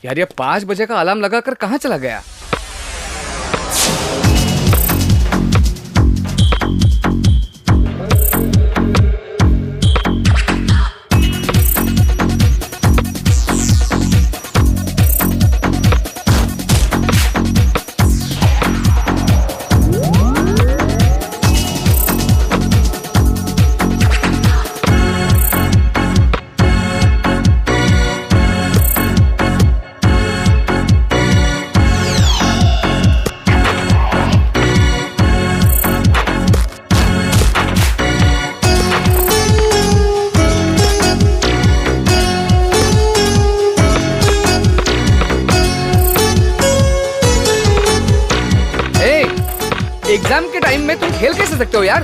यार ये 5 बजे का अलार्म लगाकर कहाँ चला गया? एग्जाम के टाइम में तुम खेल कैसे सकते हो यार?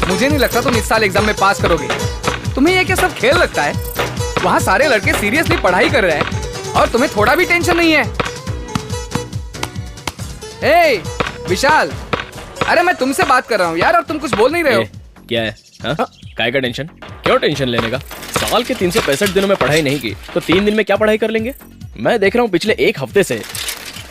मुझे नहीं लगता तुम इस साल एग्जाम में पास करोगे। तुम्हें ये क्या सब खेल लगता है? वहाँ सारे लड़के सीरियसली पढ़ाई कर रहे हैं और तुम्हें थोड़ा भी टेंशन नहीं है। हे विशाल, अरे मैं तुमसे बात कर रहा हूँ यार और तुम कुछ बोल नहीं रहे हो। क्या है? काय का टेंशन? क्यों टेंशन लेने का? साल के 365 दिनों में पढ़ाई नहीं की तो 3 दिन में क्या पढ़ाई कर लेंगे? मैं देख रहा हूँ पिछले 1 हफ्ते से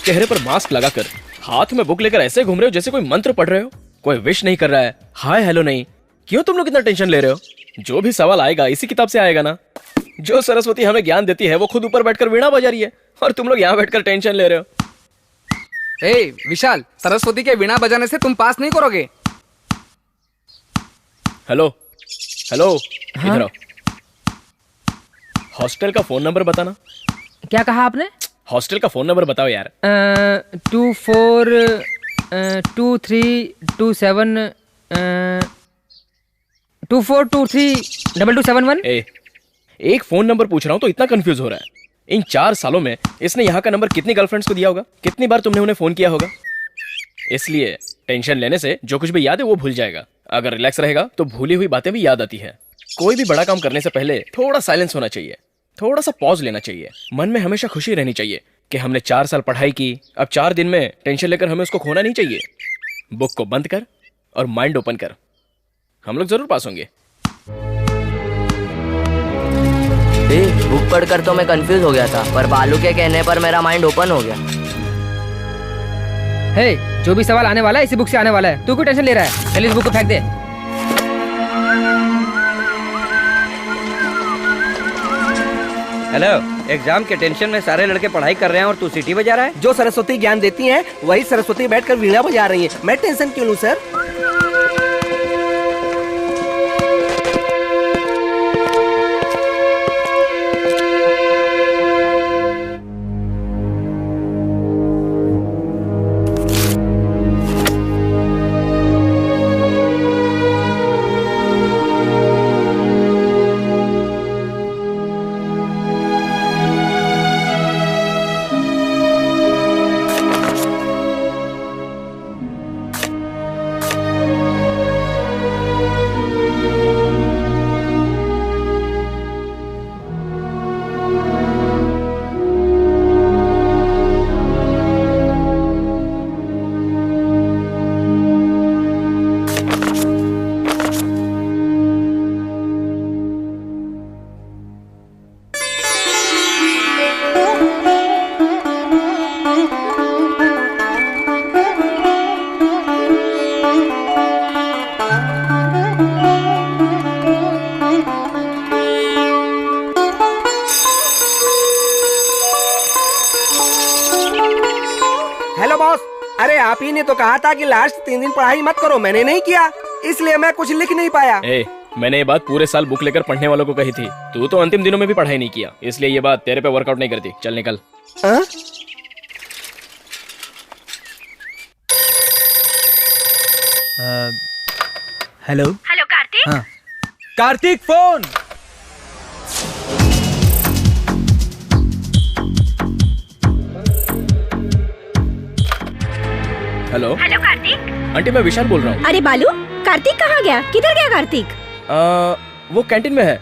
चेहरे पर मास्क लगाकर हाथ में बुक लेकर ऐसे घूम रहे हो जैसे कोई मंत्र पढ़ रहे हो। कोई विश नहीं कर रहा है, हाय हेलो नहीं। क्यों तुम लोग इतना टेंशन ले रहे हो? जो भी सवाल आएगा इसी किताब से आएगा ना। जो सरस्वती हमें ज्ञान देती है वो खुद ऊपर बैठकर वीणा बजा रही है और तुम लोग यहाँ बैठकर टेंशन ले रहे हो। ए विशाल, सरस्वती के वीणा बजाने से तुम पास नहीं करोगे। हेलो हेलो, इधर आओ। हॉस्टल का फोन नंबर बताना। क्या कहा आपने? हॉस्टल का फोन नंबर बताओ यार। 24232271। एक फोन नंबर पूछ रहा हूँ तो इतना कंफ्यूज हो रहा है। इन 4 सालों में इसने यहाँ का नंबर कितनी गर्लफ्रेंड्स को दिया होगा? कितनी बार तुमने उन्हें फोन किया होगा? इसलिए टेंशन लेने से जो कुछ भी याद है वो भूल जाएगा। अगर रिलैक्स रहेगा तो भूली हुई बातें भी याद आती है। कोई भी बड़ा काम करने से पहले थोड़ा साइलेंस होना चाहिए, थोड़ा सा पॉज लेना चाहिए। मन में हमेशा खुशी रहनी चाहिए कि हमने 4 साल पढ़ाई की, अब 4 दिन में टेंशन लेकर हमें उसको खोना नहीं चाहिए। बुक को बंद कर और माइंड ओपन कर, हम लोग जरूर पास होंगे। बुक पढ़कर तो मैं कंफ्यूज हो गया था, पर बालू के कहने पर मेरा माइंड ओपन हो गया। हे, जो भी सवाल आने वाला है इसी बुक से आने वाला है। तू क्यों टेंशन ले रहा है? चल इस बुक को फेंक दे। हेलो, एग्जाम के टेंशन में सारे लड़के पढ़ाई कर रहे हैं और तू सीटी बजा रहा है। जो सरस्वती ज्ञान देती हैं वही सरस्वती बैठकर वीणा बजा रही हैं। मैं टेंशन क्यों लूं सर? हेलो बॉस, अरे आप ही ने तो कहा था कि लास्ट 3 दिन पढ़ाई मत करो। मैंने नहीं किया, इसलिए मैं कुछ लिख नहीं पाया। मैंने ये बात पूरे साल बुक लेकर पढ़ने वालों को कही थी। तू तो अंतिम दिनों में भी पढ़ाई नहीं किया, इसलिए ये बात तेरे पे वर्कआउट नहीं करती। चल निकल। Hello hello Kartik. हाँ Kartik, phone. Hello hello Kartik. Aunty, मैं विशाल बोल रहा हूँ। अरे बालू, कार्तिक कहाँ गया? किधर गया कार्तिक? वो कैंटीन में है।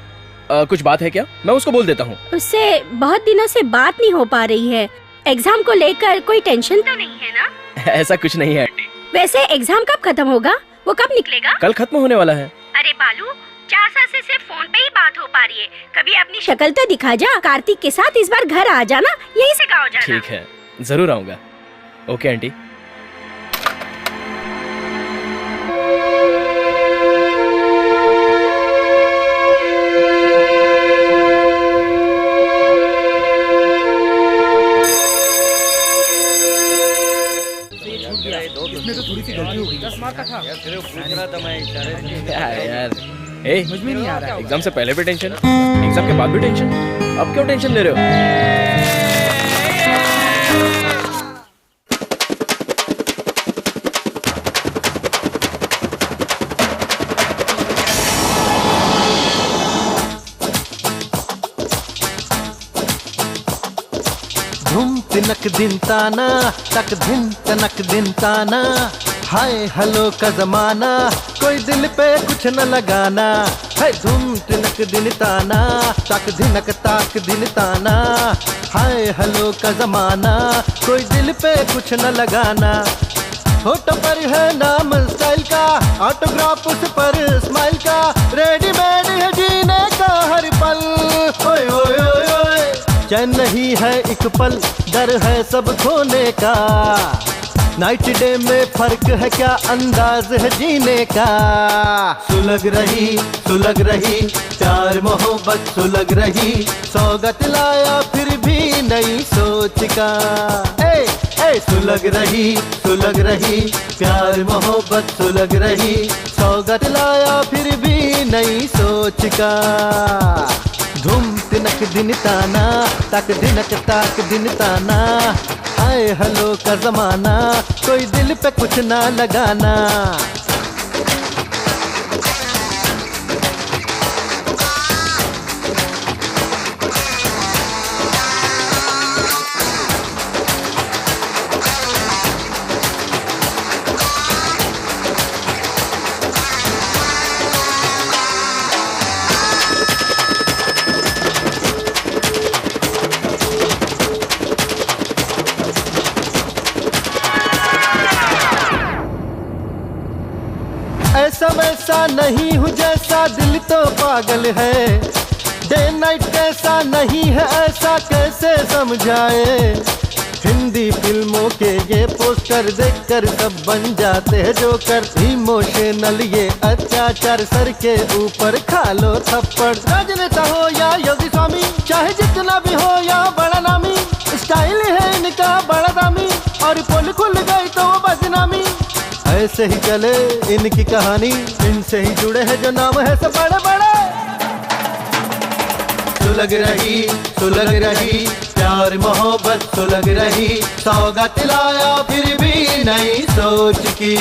कुछ बात है क्या? मैं उसको बोल देता हूँ। उससे बहुत दिनों से बात नहीं हो पा रही है। एग्जाम को लेकर कोई टेंशन तो नहीं है ना? ऐसा कुछ नहीं है। वैसे एग्जाम कब खत्म होगा? वो कब निकलेगा? कल खत्म होने वाला है। अरे बालू, 4 साल से सिर्फ फोन पे ही बात हो पा रही है। कभी अपनी शक्ल तो दिखा जा। कार्तिक के साथ इस बार घर आ जाना, यहीं से गाँव जाना। ठीक है, जरूर आऊंगा। Okay aunty. यार ए, समझ में नहीं आ रहा है। एग्जाम से पहले भी टेंशन, एग्जाम के बाद भी टेंशन, अब क्यों टेंशन ले रहे हो? धुम तिनक दिन ताना तक धिन तनक दिन ताना, हाय हेलो का जमाना कोई दिल पे कुछ न लगाना है। धुम तिनक दिन ताना तक धिनक ताक दिन ताना, हाय हेलो का जमाना कोई दिल पे कुछ न लगाना। फोटो पर है नाम स्टाइल का, ऑटोग्राफ उस पर स्माइल का, रेडीमेड है जीने का हर पल। ओए ओए ओए ओए, चैन नहीं है एक पल, डर है सब खोने का। नाइट डे में फर्क है क्या, अंदाज है जीने का। सुलग रही प्यार मोहब्बत सुलग रही, सौगत लाया फिर भी नई सोच का। ए सुलग रही प्यार मोहब्बत सुलग रही, सौगत लाया फिर भी नई सोच का। धूम तिनक दिन ताना तक दिनक ताक दिन ताना, हाय हेलो का जमाना कोई दिल पे कुछ ना लगाना। ऐसा वैसा नहीं हूँ जैसा दिल तो पागल है, डे नाइट कैसा नहीं है ऐसा कैसे समझाए। हिंदी फिल्मों के ये पोस्टर देखकर सब बन जाते हैं जोकर, इमोशनल ये अत्याचार सर के ऊपर खा लो थप्पड़। राजनेता हो या योगी स्वामी, चाहे जितना भी हो या बड़ा नामी, स्टाइल है इनका बड़ा दामी, और पोल खुल गई तो वो बदनामी। ऐसे ही चले इनकी कहानी, इनसे ही जुड़े हैं जो नाम है सब बड़े बड़े। सुलग रही प्यार मोहब्बत सुलग रही, सौगात लाया फिर भी नई सोच की।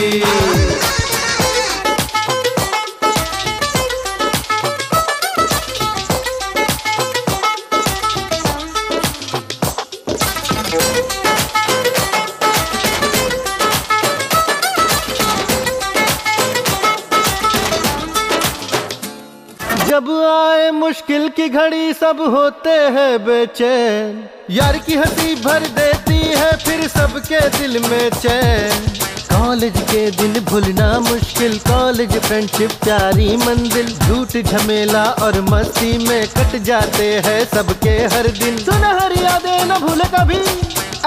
जब आए मुश्किल की घड़ी सब होते हैं बेचैन, यार की हंसी भर देती है फिर सबके दिल में चैन। कॉलेज के दिन भूलना मुश्किल, कॉलेज फ्रेंडशिप प्यारी मंजिल, झूठ झमेला और मस्ती में कट जाते हैं सबके हर दिन। सुनहरी यादें न भूले कभी,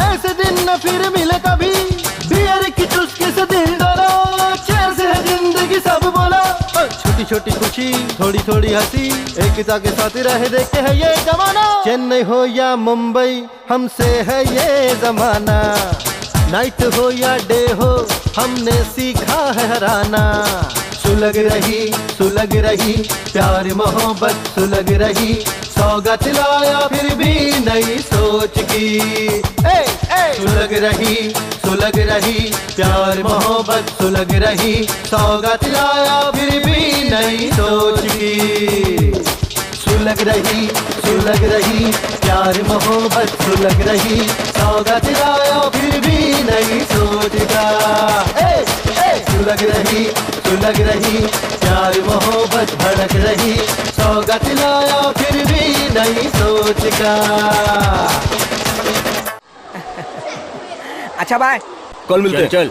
ऐसे दिन न फिर मिले कभी, बियर की चुस्की से दिल डोला, चैन से है जिंदगी सब बोला। छोटी छोटी खुशी थोड़ी थोड़ी हंसी, एकता के साथ रहे देखे है ये जमाना। चेन्नई हो या मुंबई हमसे है ये जमाना, नाइट हो या डे हो हमने सीखा है हराना। सुलग रही प्यार मोहब्बत सुलग रही, सौगात लाया फिर भी नई सोच की। सुलग रही प्यार मोहब्बत सुलग रही, सौगात लाया फिर भी नई सोच की। सुलग रही प्यार मोहब्बत सुलग रही, सौगात लाया फिर भी नई सोच का। सुलग रही प्यार मोहब्बत भड़क रही, सौगात लाया फिर भी नई सोच का। अच्छा बाय, कल मिलते हैं। चल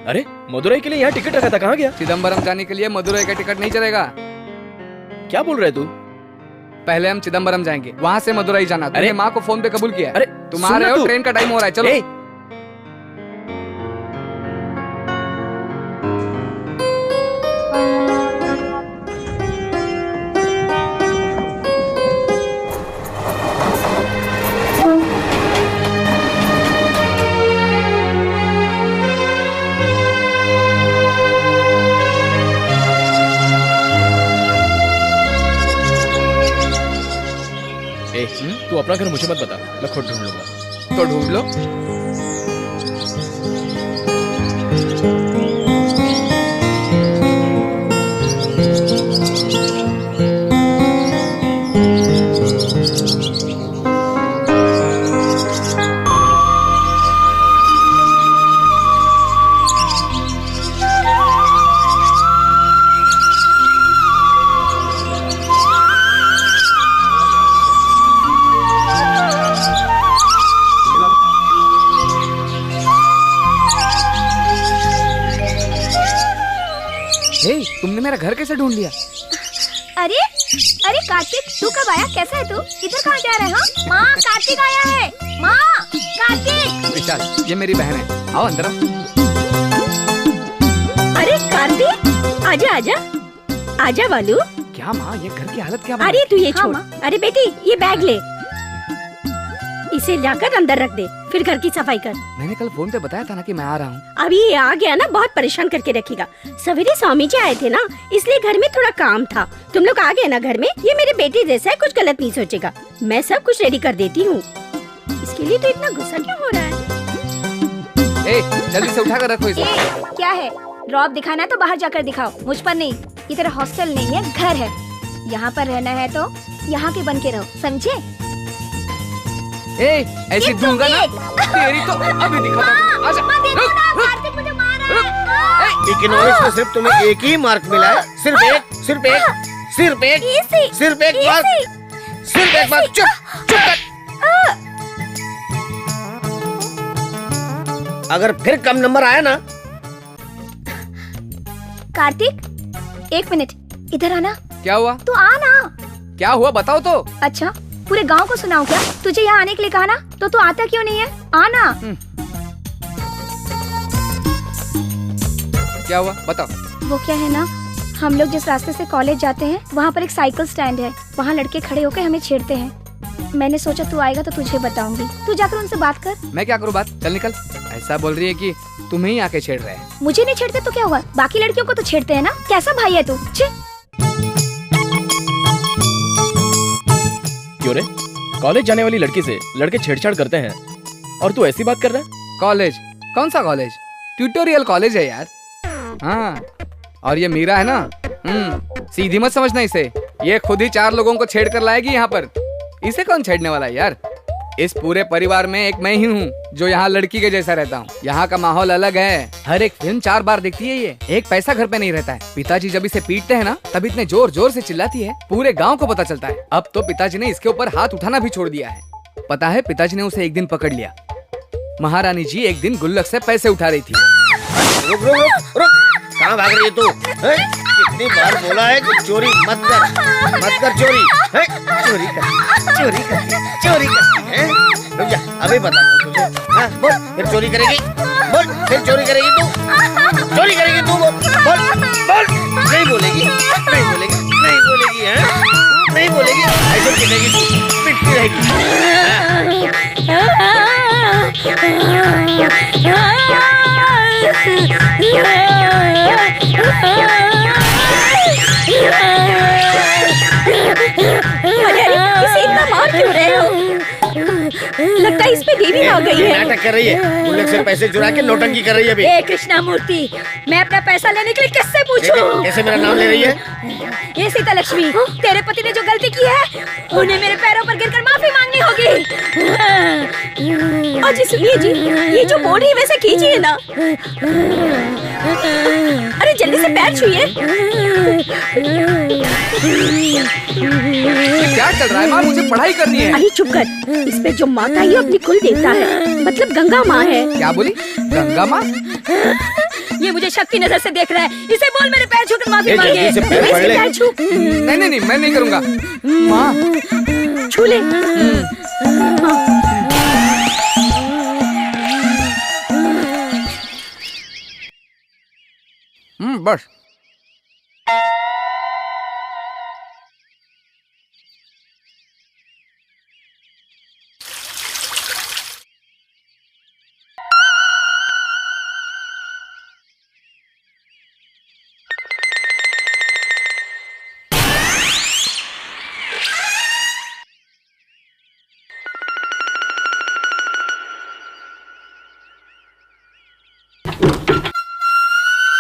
अरे मदुरई के लिए यहाँ टिकट रखा था, कहाँ गया? चिदम्बरम जाने के लिए मदुरई का टिकट नहीं चलेगा। क्या बोल रहे तू? पहले हम चिदम्बरम जाएंगे, वहाँ से मदुरई जाना। तुमने माँ को फोन पे कबूल किया। अरे तुम आ रहे हो, ट्रेन का टाइम हो रहा है, चलो। तू अपना घर मुझे मत बता, मैं खुद ढूंढ लूंगा। तो ढूंढ लो। तुमने मेरा घर कैसे ढूंढ लिया? अरे अरे कार्तिक, तू कब आया? कैसा है तू? इधर कहाँ जा रहा है? हाँ माँ, कार्तिक आया है। माँ, कार्तिक। विशाल, ये मेरी बहन है, आओ अंदर आओ। अरे कार्तिक, आजा आजा आजा बालू। क्या माँ, ये घर की हालत क्या? अरे तू ये छोड़। अरे बेटी, ये बैग ले, इसे जाकर अंदर रख दे, फिर घर की सफाई कर। मैंने कल फोन पे बताया था ना कि मैं आ रहा हूँ। अभी ये आ गया ना, बहुत परेशान करके रखेगा। सवेरे स्वामी जी आए थे ना, इसलिए घर में थोड़ा काम था। तुम लोग आ गए ना घर में, ये मेरे बेटे जैसा है, कुछ गलत नहीं सोचेगा। मैं सब कुछ रेडी कर देती हूँ। इसके लिए तो इतना गुस्सा क्यों हो रहा है? जल्दी से उठा कर रखो इसे। क्या है, रौब दिखाना है तो बाहर जाकर दिखाओ, मुझ पर नहीं। ये तेरा हॉस्टल नहीं है, घर है। यहाँ पर रहना है तो यहाँ के बन के रहो, समझे? ऐसी दूंगा ना तेरी तो अभी दिखाता हूँ। आजा, कार्तिक मुझे मार रहा है। इकोनॉमिक्स में सिर्फ तुम्हें एक ही मार्क मिला है, सिर्फ एक, सिर्फ एक, सिर्फ एक, सिर्फ एक बार, सिर्फ एक बार। चुप चुप कर। अगर फिर कम नंबर आया ना। कार्तिक, एक मिनट, इधर आना। क्या हुआ? तू आना। क्या हुआ बताओ तो। अच्छा, पूरे गांव को सुनाऊं क्या? तुझे यहाँ आने के लिए कहा ना, तो तू आता क्यों नहीं है? आना। क्या हुआ बताओ। वो क्या है ना, हम लोग जिस रास्ते से कॉलेज जाते हैं, वहाँ पर एक साइकिल स्टैंड है। वहाँ लड़के खड़े होकर हमें छेड़ते हैं। मैंने सोचा तू आएगा तो तुझे बताऊंगी। तू जाकर उनसे बात कर। मैं क्या करूँ बात? चल निकल। ऐसा बोल रही है कि तुम्हें ही आके छेड़ रहे हैं। मुझे नहीं छेड़ते तो क्या हुआ? बाकी लड़कियों को तो छेड़ते हैं ना। कैसा भाई है तू? क्यों रे? कॉलेज जाने वाली लड़की से लड़के छेड़छाड़ करते हैं और तू ऐसी बात कर रहा है? कॉलेज? कौन सा कॉलेज? ट्यूटोरियल कॉलेज है यार। हाँ, और ये मीरा है ना, सीधी मत समझना इसे। ये खुद ही 4 लोगों को छेड़ कर लाएगी यहाँ पर। इसे कौन छेड़ने वाला है यार? इस पूरे परिवार में एक मैं ही हूँ जो यहाँ लड़की के जैसा रहता हूँ। यहाँ का माहौल अलग है। हर एक फिल्म 4 बार देखती है ये। एक पैसा घर पे नहीं रहता है। पिताजी जब इसे पीटते हैं ना, तब इतने जोर जोर से चिल्लाती है, पूरे गांव को पता चलता है। अब तो पिताजी ने इसके ऊपर हाथ उठाना भी छोड़ दिया है। पता है, पिताजी ने उसे एक दिन पकड़ लिया। महारानी जी एक दिन गुल्लक से पैसे उठा रही थी। रुक रुक रुक रुक, कहाँ भाग रही है तू? कितनी बार बोला है कि चोरी मत कर, मत कर चोरी। चोरी कर, चोरी कर, चोरी कर। रुक जा, अभी बताता हूँ तुझे। हाँ, बोल, फिर चोरी करेगी? बोल, फिर चोरी करेगी तू? चोरी करेगी तू? बोल बोल बोल। नहीं बोलेगी, नहीं बोलेगी, नहीं बोलेगी, हैं? नहीं बोलेगी, ऐसे पिटेगी तू, पिटती रहेगी। इसे इतना मार क्यों रहे हो? लगता है इस पे देवी आ गई है। नाटक कर रही है, गुल्लक से पैसे चुरा के नौटंकी कर रही है अभी। ए कृष्णा मूर्ति, मैं अपना पैसा लेने के लिए किससे पूछूं? कैसे मेरा नाम ले रही है? ये सीता लक्ष्मी, तेरे पति ने जो गलती की है, उन्हें मेरे पैरों पर गिरकर माफी मांगनी होगी। अजी सुनिए जी, ये जो बोल रही है वैसे कीजिए ना। अरे जल्दी से पैर छूइए। क्या चल रहा है माँ? मुझे पढ़ाई करनी है। अरे चुप कर। इस पे जो माता है ये अपनी कुल देवता है, मतलब गंगा माँ है। क्या बोली? गंगा माँ? ये मुझे शक्ति नजर से देख रहा है। इसे बोल मेरे पैर छू कर माफी ए, मांगे। जल्दी से पैर इसके पकड़ ले। पैर छू। नहीं नहीं नहीं, मैं नहीं करूँगा। माँ छू ले। बस।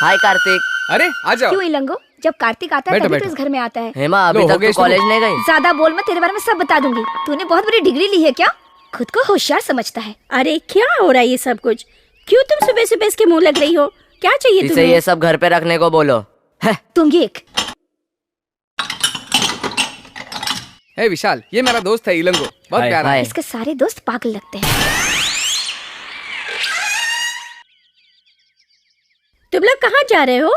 हाय कार्तिक। अरे आ जाओ। क्यों इलंगो? जब कार्तिक आता है बैठो, तभी तो बैठो। इस घर में आता है। हेमा अभी लो, हो तक गई तू शुरू। कॉलेज नहीं गई? ज्यादा बोल, मैं तेरे बारे में सब बता दूंगी। तूने बहुत बड़ी डिग्री ली है क्या? खुद को होशियार समझता है। अरे क्या हो रहा है ये सब कुछ? क्यों तुम सुबह सुबह इसके मुंह लग रही हो? क्या चाहिए इसे तुम्हें? ये सब घर पे रखने को बोलो। तुम ये एक हे विशाल, ये मेरा दोस्त है इलंगो, बहुत हाय, प्यारा है। हाय। इसके सारे दोस्त पागल लगते हैं। तुम लोग कहाँ जा रहे हो?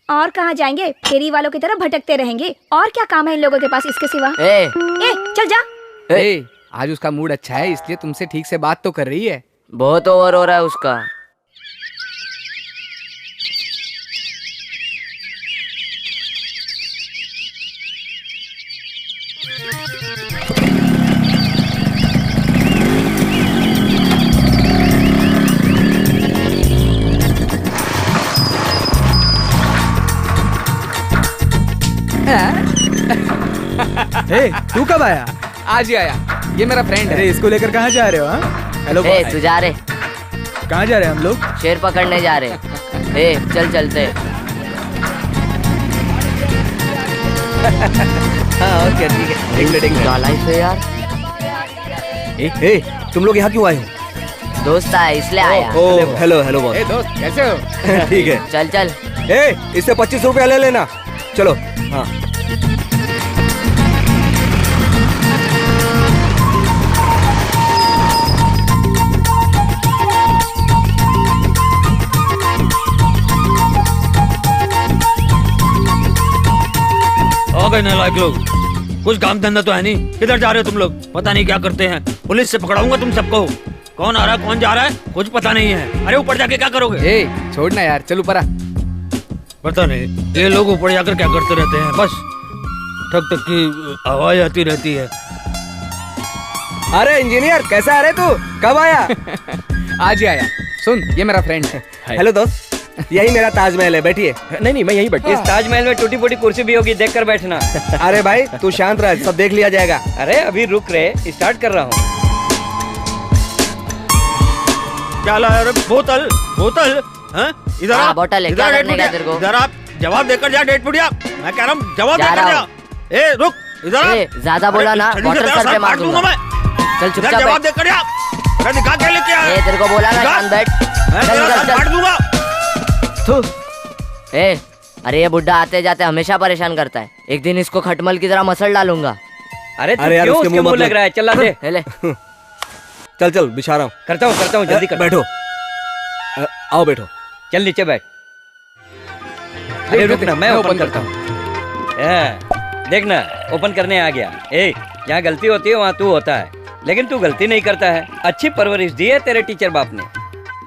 और कहाँ जाएंगे? फेरी वालों की तरह भटकते रहेंगे। और क्या काम है इन लोगों के पास इसके सिवा? ए, चल जा। ए, आज उसका मूड अच्छा है इसलिए तुमसे ठीक से बात तो कर रही है। बहुत ओवर हो रहा है उसका। हे, तू कब आया? आज ही आया। ये मेरा फ्रेंड अरे है। इसको लेकर कहाँ जा रहे हो? हाँ, हेलो ए, तू जा रहे? कहाँ जा रहे हैं हम लोग? शेर पकड़ने जा रहे। ए, चल चलते। हाँ ओके ठीक है। देख ले देख ले। क्या लाइफ है यार। ए, तुम लोग यहाँ क्यों आए हो? दोस्त आया इसलिए आया। ओ हेलो हेलो बॉस। ए दोस्त, कैसे हो? ठीक है। चल चल। ए, इससे 25 रुपया ले लेना। चलो। हाँ हो गए नालायक लोग। कुछ काम धंधा तो है नहीं। किधर जा रहे हो तुम लोग? पता नहीं क्या करते हैं। पुलिस से पकड़ाऊंगा तुम सबको। कौन आ रहा है कौन जा रहा है कुछ पता नहीं है। अरे ऊपर जाके क्या करोगे? ए छोड़ना यार, चल ऊपर आ। पता नहीं ये लोग ऊपर जाकर क्या करते रहते हैं। बस ठक ठक की आवाज आती रहती है। अरे इंजीनियर कैसा आ रहे तू? कब आया? आज ही आया। सुन, ये मेरा फ्रेंड है। हाय। हेलो दोस्त, यही मेरा ताजमहल है, बैठिए। नहीं नहीं, मैं यहीं बैठ। इस ताजमहल में टूटी फूटी कुर्सी भी होगी, देख कर बैठना। अरे भाई तू शांत रह, सब देख लिया जाएगा। अरे अभी रुक रहे, स्टार्ट कर रहा हूँ। क्या लाया रे? बोतल बोतल? हाँ? इधर हाँ, आ, बोतल है, इधर क्या आ, करने डेढ़ का फुटिया। तेरे को? इधर आप जवाब देकर जा। डेढ़ फुटिया मैं कह रहा हूँ जवाब जा देकर रहा जा। हूँ। ए रुक, इधर आ। ए, ज्यादा बोला ना, अरे, छड़ी से बोतल तेरा सर पे सर मार फाड़ दूंगा दूंगा। मैं। चल इधर चुपचाप जवाब बैठ। देकर जा। अरे दिखा के लेके आ। ए, तेरे को बोला ना, जा। शांत बैठ। मैं चल, तेरा चल, सर चल। फाड़ दूंगा। थू। ए, अरे ये बुड्ढा आते जाते हमेशा परेशान करता है। एक दिन इसको खटमल की तरह मसल डालूंगा। अरे अरे यार, क्यों उसके उसके मुंह मुंह मत लग रहा है? चला दे। ले ले। चल चल बिछा रहा हूँ। करता हूँ जल्दी कर। बैठो। आओ बैठो। चल नीचे बैठ। अरे रुक ना, मैं ओपन करता हूँ। हूँ। देखना ओपन करने आ गया। ए, यहाँ गलती होती है वहाँ तू होता है, लेकिन तू गलती नहीं करता है। अच्छी परवरिश दी है तेरे टीचर बाप ने।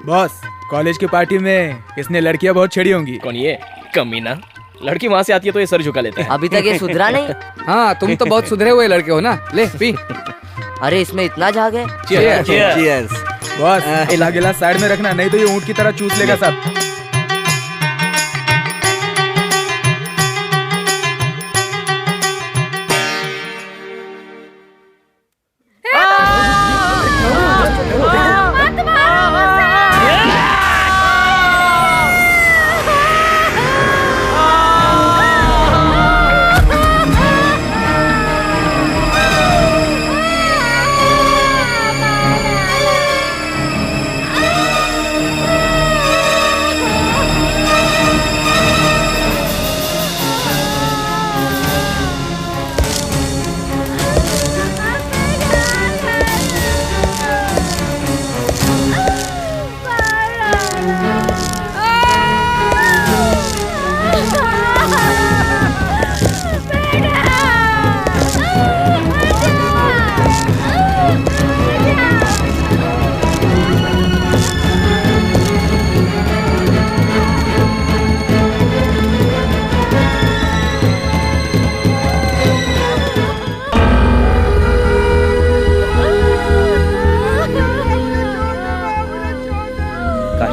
बॉस, कॉलेज की पार्टी में इसने लड़कियां बहुत छेड़ी होंगी। कौन ये कमीना? लड़की वहां से आती है तो ये सर झुका लेता है। अभी तक ये सुधरा नहीं। हाँ, तुम तो बहुत सुधरे हुए लड़के हो ना। ले पी। अरे इसमें इतना झाग है। Cheers। बॉस, इला गिलास साइड में रखना, नहीं तो ये ऊँट की तरह चूस लेगा सब।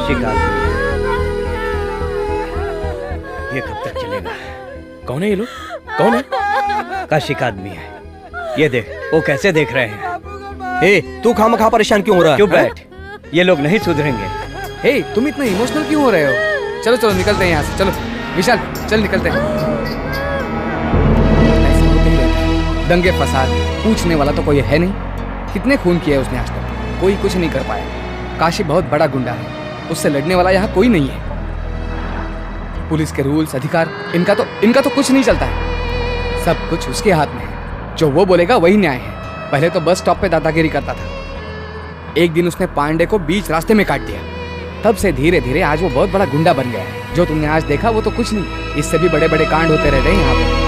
आशिक आदमी है। ये कब तक चलेगा? कौन है ये लोग? कौन है? काशिक आदमी है। ये देख, वो कैसे देख रहे हैं। ए, तू खामखा परेशान क्यों हो रहा है? चुप बैठ, ये लोग नहीं सुधरेंगे। हे, तुम इतना इमोशनल क्यों हो रहे हो? चलो चलो निकलते हैं यहाँ से, चलो विशाल चल निकलते हैं। ऐसे होते ही रहते हैं। दंगे फसाद, पूछने वाला तो कोई है नहीं। कितने खून किए उसने आज तक, कोई कुछ नहीं कर पाया। काशी बहुत बड़ा गुंडा है, उससे लड़ने वाला यहाँ कोई नहीं है। पुलिस के रूल्स अधिकार इनका तो कुछ नहीं चलता है। सब कुछ उसके हाथ में है, जो वो बोलेगा वही न्याय है। पहले तो बस स्टॉप पे दादागिरी करता था, एक दिन उसने पांडे को बीच रास्ते में काट दिया। तब से धीरे धीरे आज वो बहुत बड़ा गुंडा बन गया है। जो तुमने आज देखा वो तो कुछ नहीं, इससे भी बड़े बड़े कांड होते रहते हैं यहाँ पे।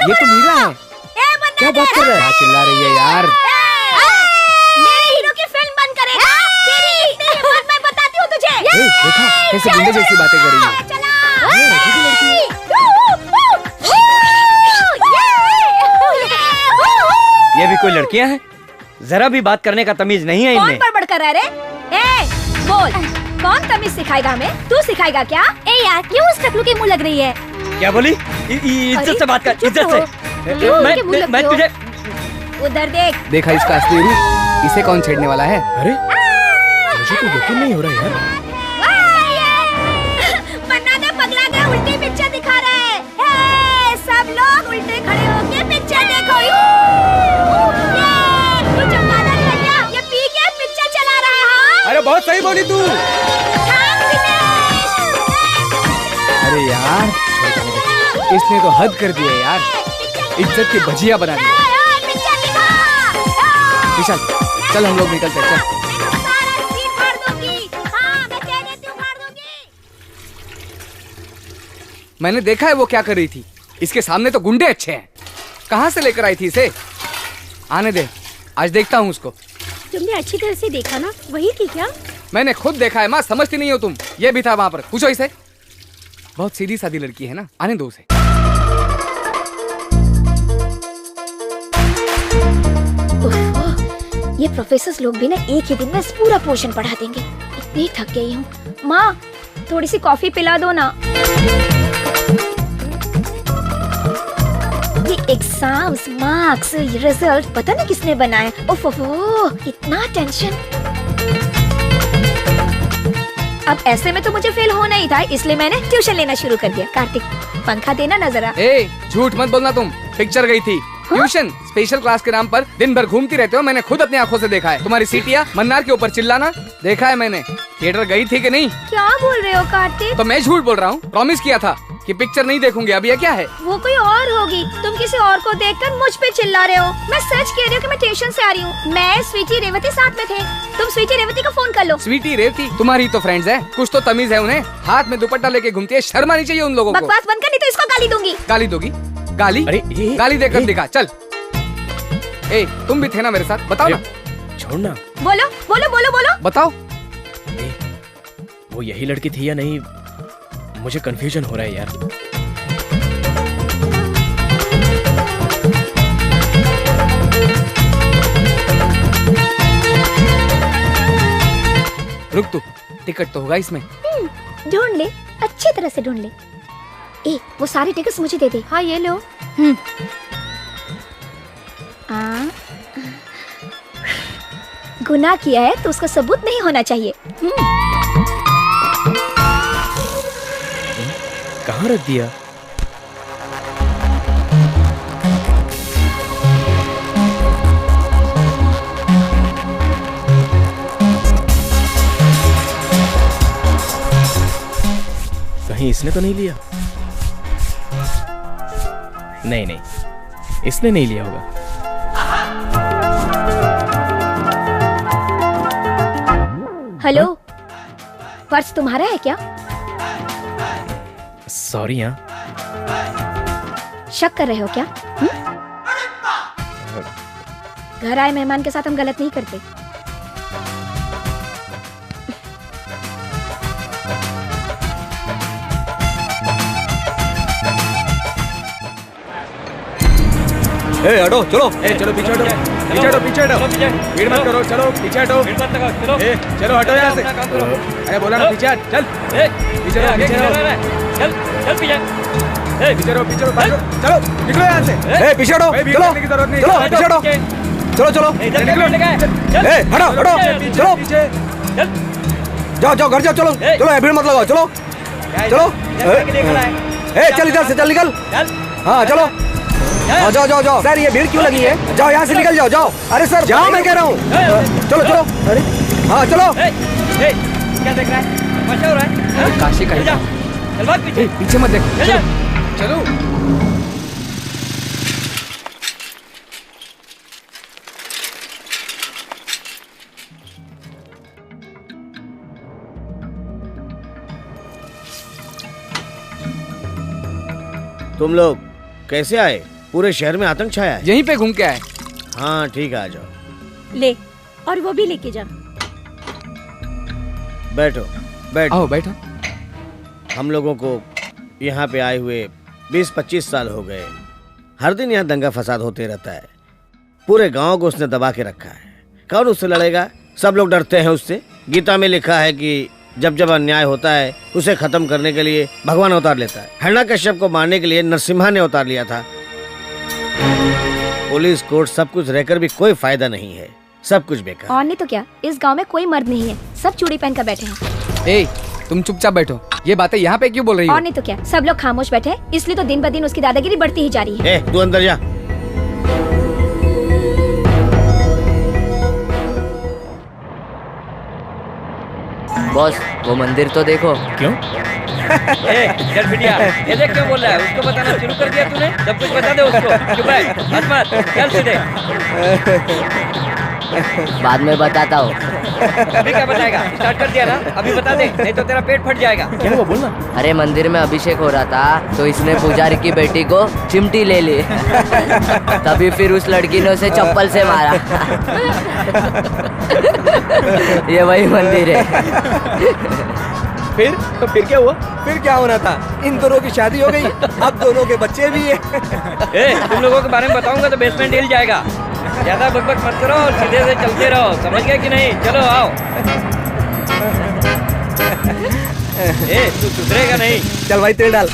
ये तो मीरा है। क्या बात कर रहा है? चिल्ला रही है यार। मेरे हीरो की फिल्म बंद करेगा? तेरी इतनी हिम्मत मैं बताती हूँ तुझे। देखा कैसे गुंडे जैसी बातें कर रही है। ये भी कोई लड़कियां हैं? जरा भी बात करने का तमीज नहीं है इनमें। कौन बड़बड़ कर रहा है रे? ए, बोल, कौन तमीज सिखाएगा हमें? तू सिखाएगा क्या? ए यार, क्यों उस टकलू की मुँह लग रही है? क्या बोली? इज्जत से बात कर, इज्जत से। मैं तुझे उधर देख। देखा इसका असली रूप? इसे कौन छेड़ने वाला है? अरे मुझे तो यकीन नहीं हो रहा यार। मन्ना दे पगला दे, उल्टी पिक्चर दिखा रहा है। सब लोग उल्टे खड़े होके पिक्चर देखो। ये चमगादड़ भैया, ये पी के पिक्चर चला रहा है। अरे बहुत सही बोली तू। अरे यार इसने तो हद कर दी है यार, इज्जत की भजिया बना दी। विशाल चल हम लोग निकलते हैं, चल। मैंने देखा है वो क्या कर रही थी। इसके सामने तो गुंडे अच्छे हैं, कहाँ से लेकर आई थी इसे? आने दे, आज देखता हूँ उसको। तुमने अच्छी तरह से देखा ना, वही थी क्या? मैंने खुद देखा है माँ, समझती नहीं हो तुम। ये भी था वहाँ पर, पूछो इसे। बहुत सीधी सादी लड़की है ना, आने दो उसे। ये प्रोफेसर लोग भी ना एक ही दिन में पूरा पोर्शन पढ़ा देंगे। इतनी थक गई हूँ। माँ थोड़ी सी कॉफी पिला दो ना। ये एग्जाम्स, मार्क्स, रिजल्ट पता नहीं किसने बनाए। ओफो, इतना टेंशन। अब ऐसे में तो मुझे फेल होना ही था, इसलिए मैंने ट्यूशन लेना शुरू कर दिया। कार्तिक पंखा देना ना जरा। ए, झूठ मत बोलना, तुम पिक्चर गई थी। ट्यूशन स्पेशल क्लास के नाम पर दिन भर घूमती रहते हो, मैंने खुद अपनी आंखों से देखा है। तुम्हारी सीटियाँ मन्नार के ऊपर चिल्लाना देखा है मैंने। थिएटर गई थी कि नहीं? क्या बोल रहे हो कार्तिक? तो मैं झूठ बोल रहा हूँ? प्रॉमिस किया था कि पिक्चर नहीं देखूंगी, अब ये क्या है? वो कोई और होगी, तुम किसी और को देखकर मुझ पे चिल्ला रहे हो। मैं सच कह रही हूँ कि मैं ट्यूशन से आ रही हूँ। मैं स्वीटी रेवती साथ में थे। तुम स्वीटी रेवती को फोन कर लो। स्वीटी रेवती तुम्हारी तो फ्रेंड्स है, कुछ तो तमीज है उन्हें। हाथ में दुपट्टा लेके घूमती है, शर्म आनी चाहिए उन लोगों को। बकवास बंद कर, नहीं तो इसको गाली दूंगी। गाली दोगी? गाली? अरे गाली देकर दिखा, चल। ए, तुम भी थे ना मेरे साथ, बताओ ना। छोड़ना। बोलो बोलो बोलो बोलो। बताओ। वो यही लड़की थी या नहीं, मुझे कंफ्यूजन हो रहा है यार। रुक तू, टिकट तो होगा इसमें। ढूंढ ले, अच्छी तरह से ढूंढ ले। ए, वो सारे टिकट्स मुझे दे दे। हाँ ये लो। गुनाह किया है तो उसका सबूत नहीं होना चाहिए। कहाँ रख दिया? कहीं इसने तो नहीं लिया? नहीं नहीं, इसने नहीं लिया होगा। हेलो, पर्स तुम्हारा है क्या? सॉरी। हाँ, शक कर रहे हो क्या? घर आए मेहमान के साथ हम गलत नहीं करते। ए हटो, चलो। चलो पीछे हटो, पीछे हटो, पीछे हटो, भीड़ मत करो, चलो पीछे हटो, चलो हटो यहाँ से। अरे बोला ना पीछे हट, चल पीछे रहो, पीछे रहो, चल चल पीछे, पीछे रहो, पीछे रहो, चलो निकलो यहाँ से। ए पीछे हटो, चलो चलो पीछे हटो, चलो चलो। ए हटो हटो, चलो पीछे, जाओ जाओ घर जाओ, चलो चलो, भीड़ मत लगाओ, चलो चलो। ए चल इधर से, चल निकल। हाँ चलो, हाँ जाओ जाओ जाओ। सर ये भीड़ क्यों लगी है? जाओ यहाँ से निकल जाओ, जाओ। अरे सर जाओ, मैं कह रहा हूँ। चलो चलो, अरे हाँ चलो। क्या देख रहा है? तमाशा हो रहा है? काशी का चल भाग पीछे, पीछे मत देख, चलो चलो। तुम लोग कैसे आए? पूरे शहर में आतंक छाया है। यहीं पे घूम के आए। हाँ ठीक है, आ जाओ। ले, और वो भी लेके जा। बैठो बैठो। आओ बैठो। हम लोगों को यहाँ पे आए हुए 20-25 साल हो गए। हर दिन यहाँ दंगा फसाद होते रहता है। पूरे गांव को उसने दबा के रखा है। कौन उससे लड़ेगा? सब लोग डरते हैं उससे। गीता में लिखा है कि जब जब अन्याय होता है उसे खत्म करने के लिए भगवान अवतार लेता है। हिरण्यकश्यप को मारने के लिए नरसिम्हा ने अवतार लिया था। पुलिस कोर्ट सब कुछ रहकर भी कोई फायदा नहीं है, सब कुछ बेकार। और नहीं तो क्या, इस गांव में कोई मर्द नहीं है, सब चूड़ी पहन कर बैठे हैं। ए, तुम चुपचाप बैठो। ये बातें यहाँ पे क्यों बोल रही हो? और नहीं तो क्या, सब लोग खामोश बैठे हैं, इसलिए तो दिन ब दिन उसकी दादागिरी बढ़ती ही जा रही है। तू अंदर जा। बॉस वो मंदिर तो देखो। क्यों? चल बिटिया, ये देख क्यों बोल रहा है? उसको बताना शुरू कर दिया तूने? सब कुछ बता दे उसको। चुप है, मत मत, चल सीधे। बाद में बताता हूँ। अभी क्या बताएगा? स्टार्ट कर दिया ना, अभी बता दे, नहीं तो तेरा पेट फट जाएगा। क्या हुआ, बोलना। अरे मंदिर में अभिषेक हो रहा था तो इसने पुजारी की बेटी को चिमटी ले ली। तभी फिर उस लड़की ने उसे चप्पल से मारा। ये वही मंदिर है। फिर क्या हुआ? फिर क्या होना था? इन दोनों की शादी हो गई, अब दोनों के बच्चे भी हैं। तुम लोगों के बारे में बताऊंगा तो बेसमेंट हिल जाएगा। ज्यादा बकबक मत करो और सीधे से चलते रहो, समझ गए कि नहीं? चलो आओ। तू सुधरेगा नहीं। चल भाई तेल डाल।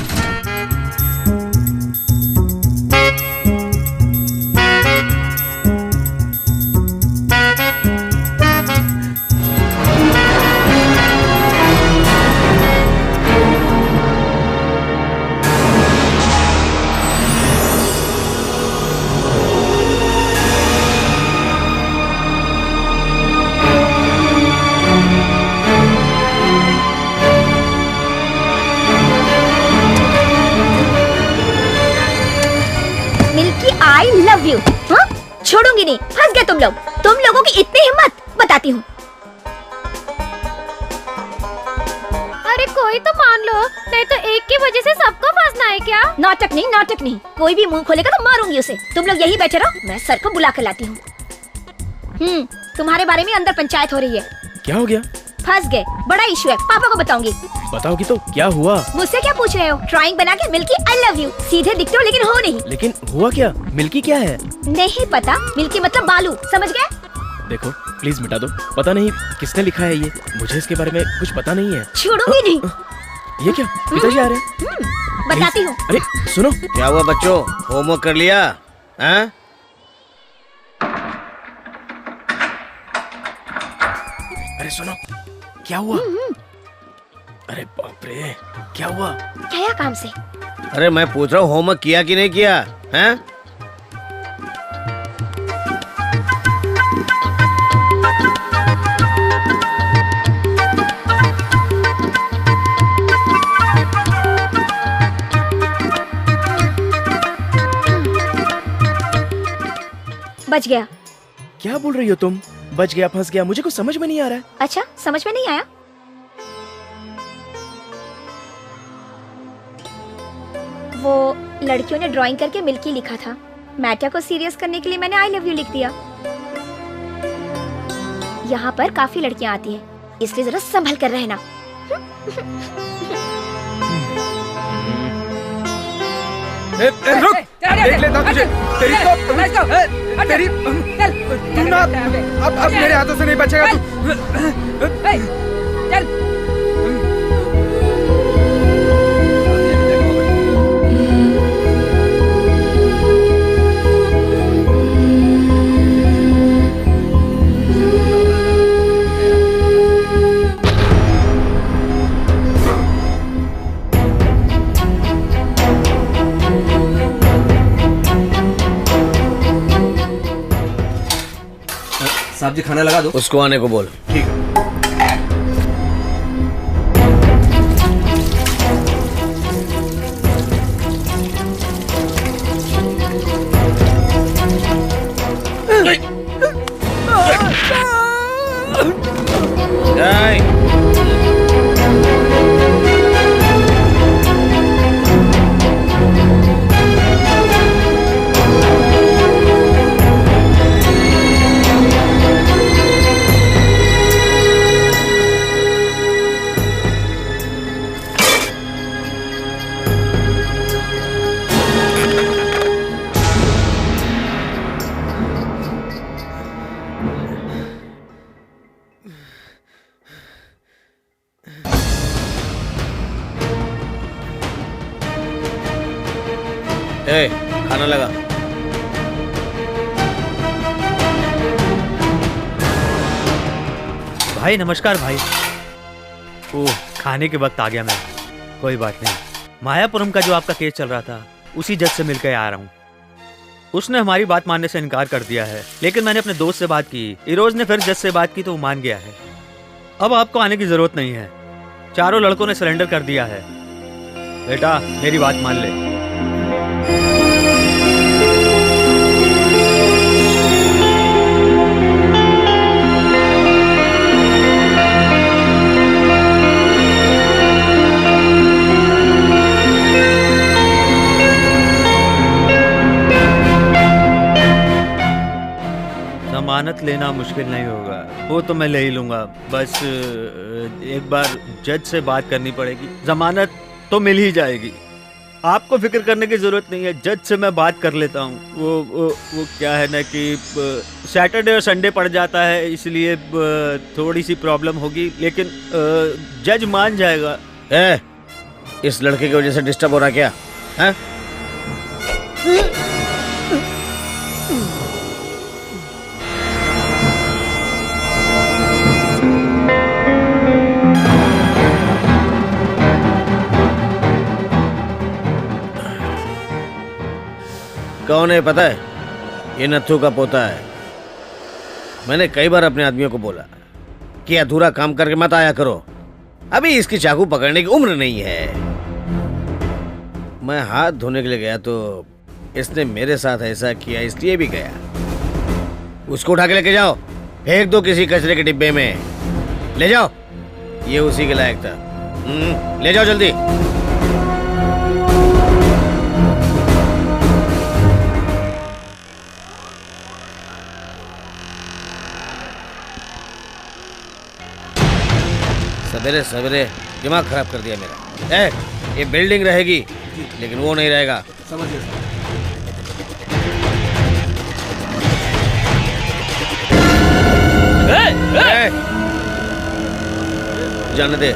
I love you. हाँ? छोड़ूंगी नहीं, फंस गए तुम लोग। तुम लोगों की इतनी हिम्मत, बताती हूँ। अरे कोई तो मान लो, नहीं तो एक की वजह से सबको फंसना है क्या? नाटक नहीं, नाटक नहीं। कोई भी मुंह खोलेगा तो मारूंगी उसे। तुम लोग यही बैठे रहो, मैं सर को बुला कर लाती हूँ। तुम्हारे बारे में अंदर पंचायत हो रही है। क्या हो गया? फंस गए, बड़ा इशू है, पापा को बताऊंगी। बताओगी तो क्या हुआ? मुझसे क्या पूछ रहे हो? ड्राइंग बना के मिल्की आई लव यू। सीधे दिखते हो लेकिन हो नहीं। लेकिन हुआ क्या? मिल्की क्या है? नहीं पता, मिल्की मतलब बालू, समझ गए? देखो प्लीज मिटा दो, पता नहीं किसने लिखा है ये, मुझे इसके बारे में कुछ पता नहीं है। छोड़ूंगी नहीं। ये क्या, पिताजी आ रहे हैं? बताती हूँ। अरे सुनो। क्या हुआ बच्चों, होमवर्क कर लिया? अरे सुनो, क्या हुआ? अरे बाप रे, क्या हुआ? क्या काम से? अरे मैं पूछ रहा हूँ होमवर्क किया कि नहीं किया हैं? बच गया। क्या बोल रही हो तुम? बच गया, फंस गया, मुझे कुछ समझ में नहीं आ रहा है। अच्छा, समझ में नहीं आया? वो लड़कियों ने ड्राइंग करके मिल्की लिखा था। मैटर को सीरियस करने के लिए मैंने आई लव यू लिख दिया। यहाँ पर काफी लड़कियाँ आती हैं, इसलिए जरा संभल कर रहना। रुक, देख लेता हूँ तुझे। तेरी तू ना अब मेरे हाथों से नहीं बचेगा तू। चल। साहब जी खाना लगा दो। उसको आने को बोल। ठीक है। खाना लगा। भाई नमस्कार भाई। ओह, खाने के वक्त आ गया मैं। कोई बात नहीं। मायापुरम का जो आपका केस चल रहा था, उसी जज से मिलकर आ रहा हूँ। उसने हमारी बात मानने से इनकार कर दिया है, लेकिन मैंने अपने दोस्त से बात की। इरोज ने फिर जज से बात की तो वो मान गया है। अब आपको आने की जरूरत नहीं है। चारों लड़कों ने सरेंडर कर दिया है। बेटा मेरी बात मान ले। जमानत लेना मुश्किल नहीं होगा, वो तो मैं ले ही लूंगा। बस एक बार जज से बात करनी पड़ेगी। जमानत तो मिल ही जाएगी, आपको फिक्र करने की जरूरत नहीं है। जज से मैं बात कर लेता हूँ। वो क्या है ना कि सैटरडे और संडे पड़ जाता है, इसलिए थोड़ी सी प्रॉब्लम होगी, लेकिन जज मान जाएगा। इस लड़के की वजह से डिस्टर्ब हो रहा क्या है? कौन है पता है? ये नत्थू का पोता है। मैंने कई बार अपने आदमियों को बोला कि अधूरा काम करके मत आया करो, अभी इसकी चाकू पकड़ने की उम्र नहीं है। मैं हाथ धोने के लिए गया तो इसने मेरे साथ ऐसा किया, इसलिए भी गया। उसको उठा के लेके जाओ, फेंक दो किसी कचरे के डिब्बे में। ले जाओ, ये उसी के लायक था। ले जाओ जल्दी। सवेरे सवेरे दिमाग खराब कर दिया मेरा। ये बिल्डिंग रहेगी लेकिन वो नहीं रहेगा। समझ गया। जाने दे,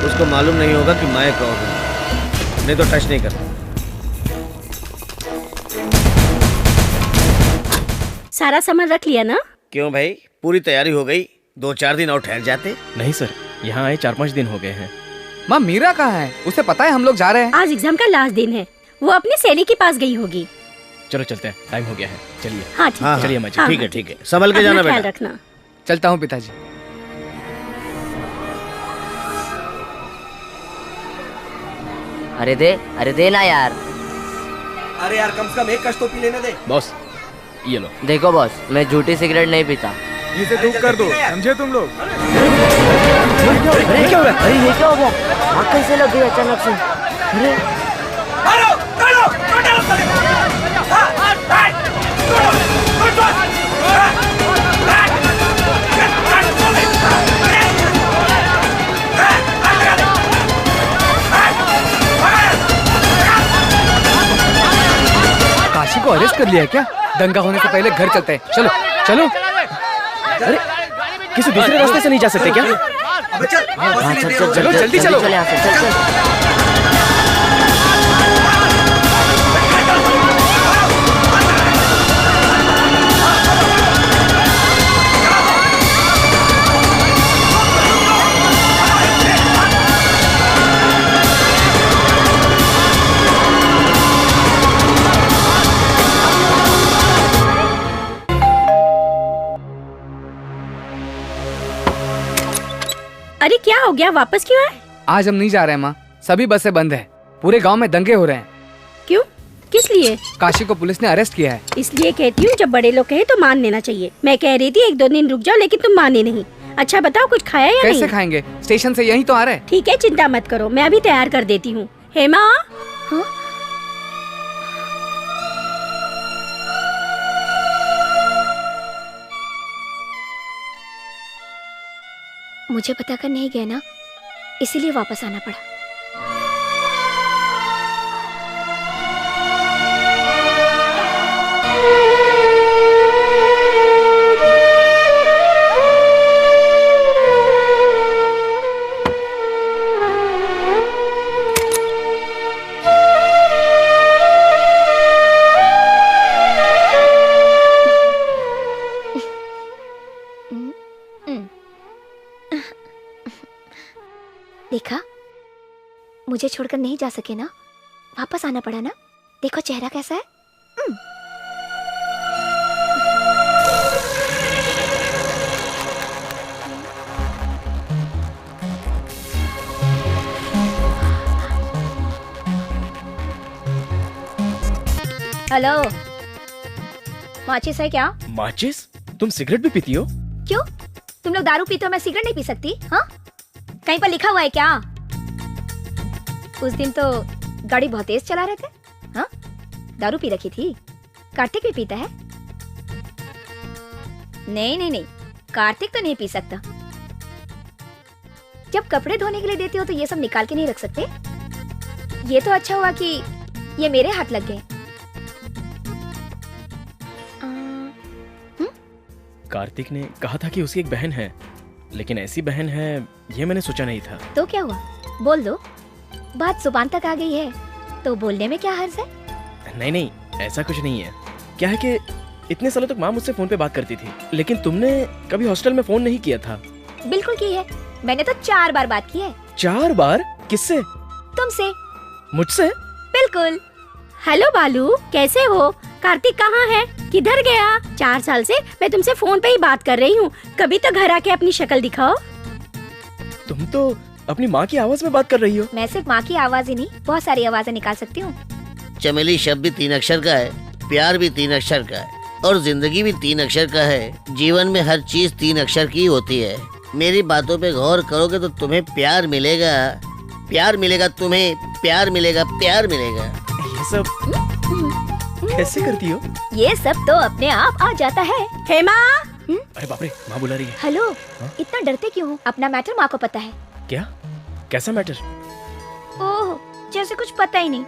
उसको मालूम नहीं होगा कि मैं कौन हूं, नहीं तो टच नहीं करता। सारा सामान रख लिया ना? क्यों भाई, पूरी तैयारी हो गई? 2-4 दिन और ठहर जाते। नहीं सर, यहाँ आए 4-5 दिन हो गए हैं। माँ मीरा कहाँ है? उसे पता है हम लोग जा रहे हैं। आज एग्जाम का लास्ट दिन है, वो अपनी सहेली के पास गई होगी। चलो चलते हैं, टाइम हो गया है। चलिए। हाँ ठीक है। चलिए अम्मा जी। हाँ, ठीक है ठीक है, संभल के अपना जाना ख्याल बेटा। रखना। चलता हूँ पिताजी। अरे दे ना यार। अरे यार कम से कम एक कश तो पी लेने दे। बॉस ये लो। देखो बॉस, मैं झूठी सिगरेट नहीं पीता। इसे दूर कर दो, समझे तुम लोग? अरे क्या हो रहा है? अरे ये क्या हो गया? आग कैसे लग गई अचानक से? अरे काशी को अरेस्ट कर लिया है क्या? दंगा होने से पहले घर चलते हैं। चलो चलो। अरे किसी दूसरे रास्ते से नहीं जा सकते क्या? चलो जल्दी चलो। चल यहाँ से, चल। अरे क्या हो गया, वापस क्यों आए? आज हम नहीं जा रहे हैं माँ, सभी बसें बंद है। पूरे गांव में दंगे हो रहे हैं। क्यों, किस लिए? काशी को पुलिस ने अरेस्ट किया है। इसलिए कहती हूँ जब बड़े लोग कहे तो मान लेना चाहिए। मैं कह रही थी 1-2 दिन रुक जाओ, लेकिन तुम माने नहीं। अच्छा बताओ, कुछ खाया या कैसे नहीं? खाएंगे? स्टेशन से यहीं तो आ रहे हैं। ठीक है, चिंता मत करो, मैं अभी तैयार कर देती हूँ। हेमा, हाँ? मुझे पता कर नहीं गया ना, इसीलिए वापस आना पड़ा। देखा, मुझे छोड़कर नहीं जा सके ना, वापस आना पड़ा ना। देखो चेहरा कैसा है। हेलो, माचिस है क्या? माचिस? तुम सिगरेट भी पीती हो? क्यों, तुम लोग दारू पीते हो, मैं सिगरेट नहीं पी सकती? हाँ, कहीं पर लिखा हुआ है क्या? उस दिन तो गाड़ी बहुत तेज चला रहे थे। हाँ, दारू पी रखी थी। कार्तिक भी पीता है? नहीं नहीं नहीं, कार्तिक तो नहीं पी सकता। जब कपड़े धोने के लिए देती हो तो ये सब निकाल के नहीं रख सकते। ये तो अच्छा हुआ कि ये मेरे हाथ लग गए। कार्तिक ने कहा था कि उसकी एक बहन है, लेकिन ऐसी बहन है ये मैंने सोचा नहीं था। तो क्या हुआ, बोल दो। बात जुबान तक आ गई है तो बोलने में क्या हर्ज है? नहीं नहीं, ऐसा कुछ नहीं है। क्या है कि इतने सालों तक माँ मुझसे फोन पे बात करती थी, लेकिन तुमने कभी हॉस्टल में फोन नहीं किया था। बिल्कुल की है, मैंने तो 4 बार बात की है। 4 बार? किससे? तुमसे। मुझसे? बिल्कुल। हेलो बालू, कैसे हो? कार्तिक कहाँ है, किधर गया? 4 साल से मैं तुमसे फोन पे ही बात कर रही हूँ, कभी तो घर आके अपनी शक्ल दिखाओ। तुम तो अपनी माँ की आवाज में बात कर रही हो। मैं सिर्फ माँ की आवाज ही नहीं, बहुत सारी आवाजें निकाल सकती हूँ। चमेली शब्द भी 3 अक्षर का है, प्यार भी 3 अक्षर का है, और जिंदगी भी 3 अक्षर का है। जीवन में हर चीज 3 अक्षर की होती है। मेरी बातों पे गौर करोगे तो तुम्हें प्यार मिलेगा, प्यार मिलेगा, तुम्हें प्यार मिलेगा, प्यार मिलेगा। ये सब कैसे करती हो? ये सब तो अपने आप आ जाता है। हेमा, अरे बाप रे, माँ बुला रही है। हेलो, हाँ? इतना डरते क्यों हो? अपना मैटर माँ को पता है। क्या? कैसा मैटर? ओह, जैसे कुछ पता ही नहीं।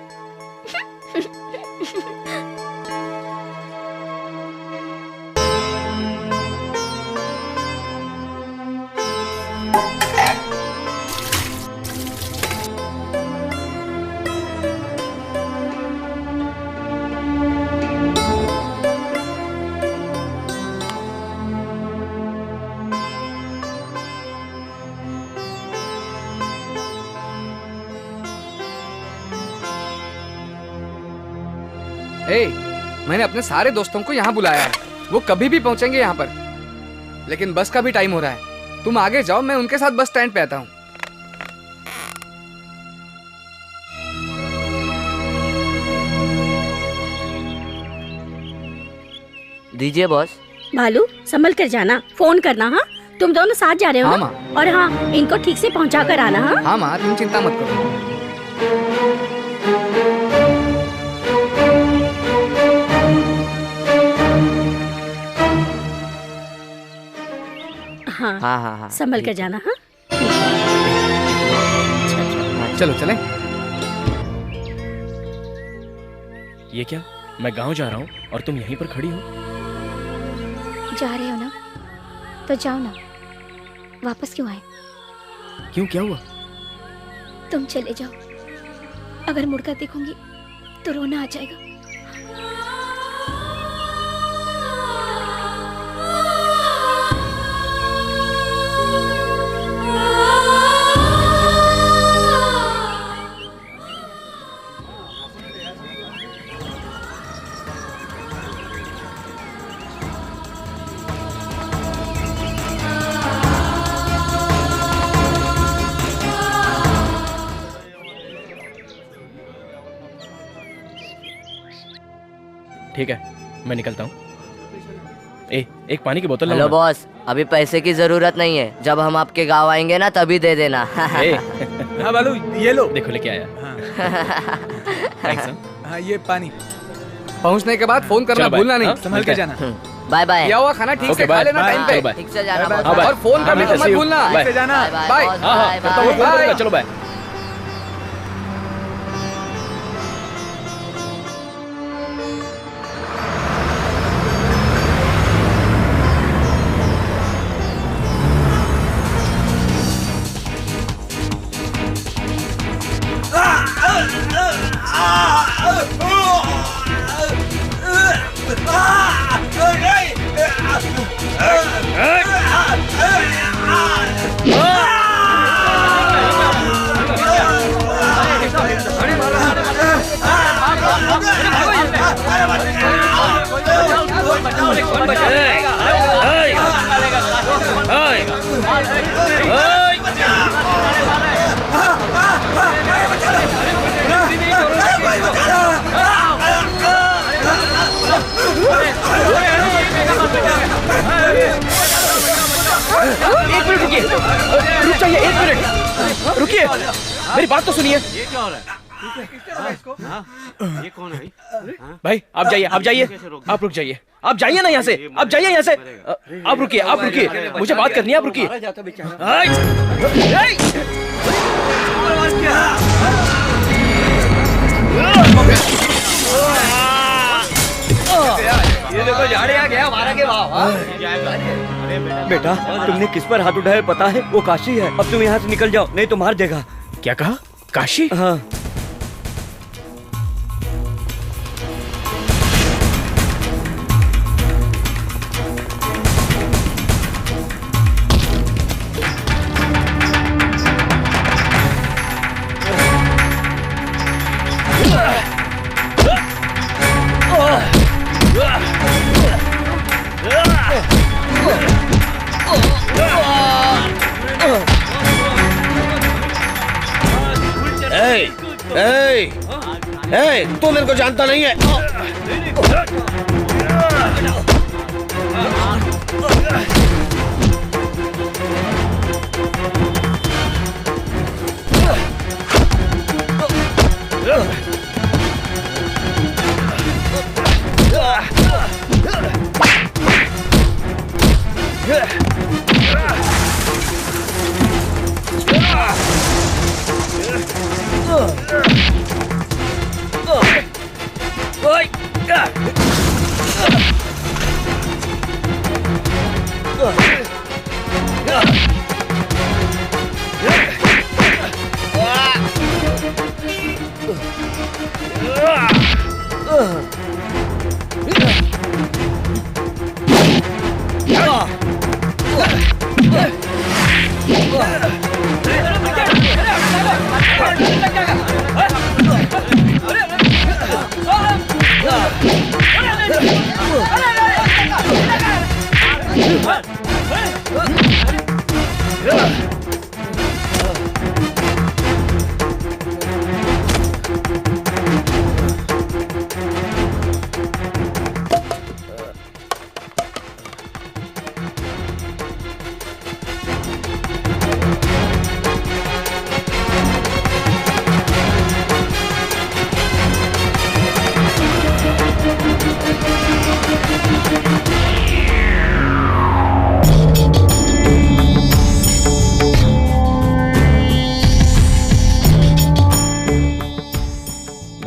ए, मैंने अपने सारे दोस्तों को यहाँ बुलाया है, वो कभी भी पहुंचेंगे यहाँ पर, लेकिन बस का भी टाइम हो रहा है। तुम आगे जाओ, मैं उनके साथ बस स्टैंड पे आता हूँ। दीजिए बॉस। भालू संभल कर जाना, फोन करना। हाँ, तुम दोनों साथ जा रहे हो हाँ, ना? माँ। और हाँ, इनको ठीक से पहुंचा कर आना। हाँ हाँ माँ, तुम चिंता मत करो। हाँ हाँ हाँ। संभल कर जाना। हाँ चलो चले। ये क्या, मैं गांव जा रहा हूँ और तुम यहीं पर खड़ी हो? जा रहे हो ना, तो जाओ ना, वापस क्यों आए? क्यों, क्या हुआ? तुम चले जाओ, अगर मुड़कर देखूंगी तो रोना आ जाएगा। ठीक है, मैं निकलता हूँ। एक पानी की बोतल हेलो लाऊंगा। बॉस, अभी पैसे की जरूरत नहीं है, जब हम आपके गांव आएंगे ना तभी दे देना। हाँ बालू, ये लो। देखो लेके आया। Thanks, हाँ। हाँ ये पानी। पहुंचने के बाद फोन करना चलो, बाय। भूलना नहीं। हाँ, संभल के जाना। Bye bye. किया हुआ खाना ठीक से खा लेना टाइम पे। ठीक से जाना बाय, बॉस। बाय। और फोन करना तो मत भूलना। ठीक से जाना। बाय। बॉस, हाँ हाँ, बाय, करता हूँ, बाय। फोन करूंगा। चलो बाय। एक मिनट रुकिए, रुक जाइए, एक मिनट रुकिए, मेरी बात तो सुनिए। ये क्या हो रहा है? ये कौन है भाई आप जाइए, आप जाइए, आप रुक जाइए, आप जाइए ना यहाँ से, आप जाइए यहाँ से। आप रुकिए, आप रुकिए, मुझे बात करनी है, आप रुकिए। ये देखो झाड़े आ गया हमारा के वाह। बेटा तुमने किस पर हाथ उठाया पता है? वो काशी है। अब तुम यहाँ से निकल जाओ, नहीं तो मार देगा। क्या कहा? काशी? हाँ। तू मेरे को जानता नहीं है।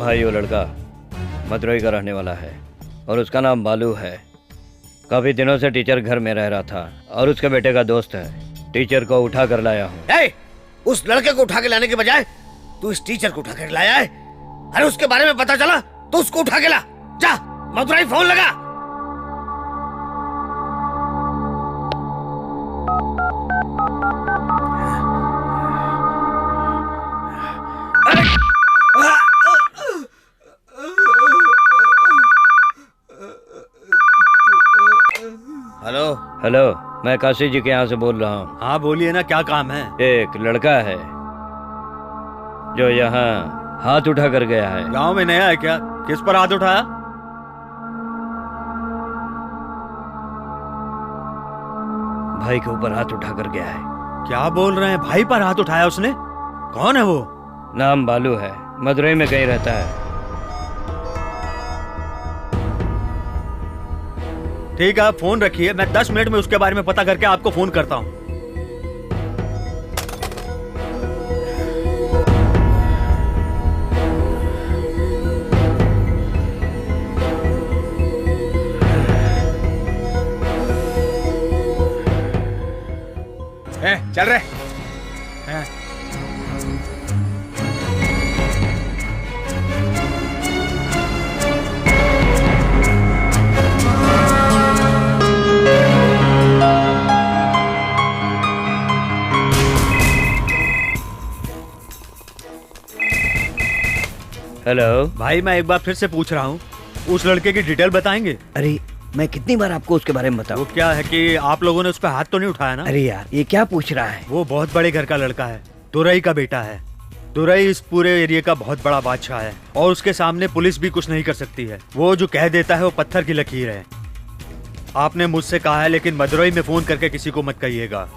भाई वो लड़का मदुरई का रहने वाला है और उसका नाम बालू है। काफी दिनों से टीचर घर में रह रहा था और उसके बेटे का दोस्त है। टीचर को उठा कर लाया हूँ। उस लड़के को उठा के लाने के बजाय तू इस टीचर को उठा कर लाया है। अरे उसके बारे में पता चला तो उसको उठा के ला। जा मदुरई फोन लगा। हेलो हेलो, मैं काशी जी के यहाँ से बोल रहा हूँ। हाँ बोलिए ना, क्या काम है? एक लड़का है जो यहाँ हाथ उठा कर गया है। गांव में नया है क्या? किस पर हाथ उठाया? भाई के ऊपर हाथ उठा कर गया है। क्या बोल रहे हैं? भाई पर हाथ उठाया उसने? कौन है वो? नाम बालू है, मदुरई में कहीं रहता है। ठीक है, आप फोन रखिए, मैं 10 मिनट में उसके बारे में पता करके आपको फोन करता हूँ। चल रहे। हेलो भाई, मैं एक बार फिर से पूछ रहा हूँ, उस लड़के की डिटेल बताएंगे? अरे मैं कितनी बार आपको उसके बारे में बताऊं? वो क्या है कि आप लोगों ने उस पर हाथ तो नहीं उठाया ना? अरे यार, ये क्या पूछ रहा है? वो बहुत बड़े घर का लड़का है, दुरई का बेटा है। दुरई इस पूरे एरिया का बहुत बड़ा बादशाह है और उसके सामने पुलिस भी कुछ नहीं कर सकती है। वो जो कह देता है वो पत्थर की लकीर है। आपने मुझसे कहा है, लेकिन मदुरई में फोन करके किसी को मत कहिएगा।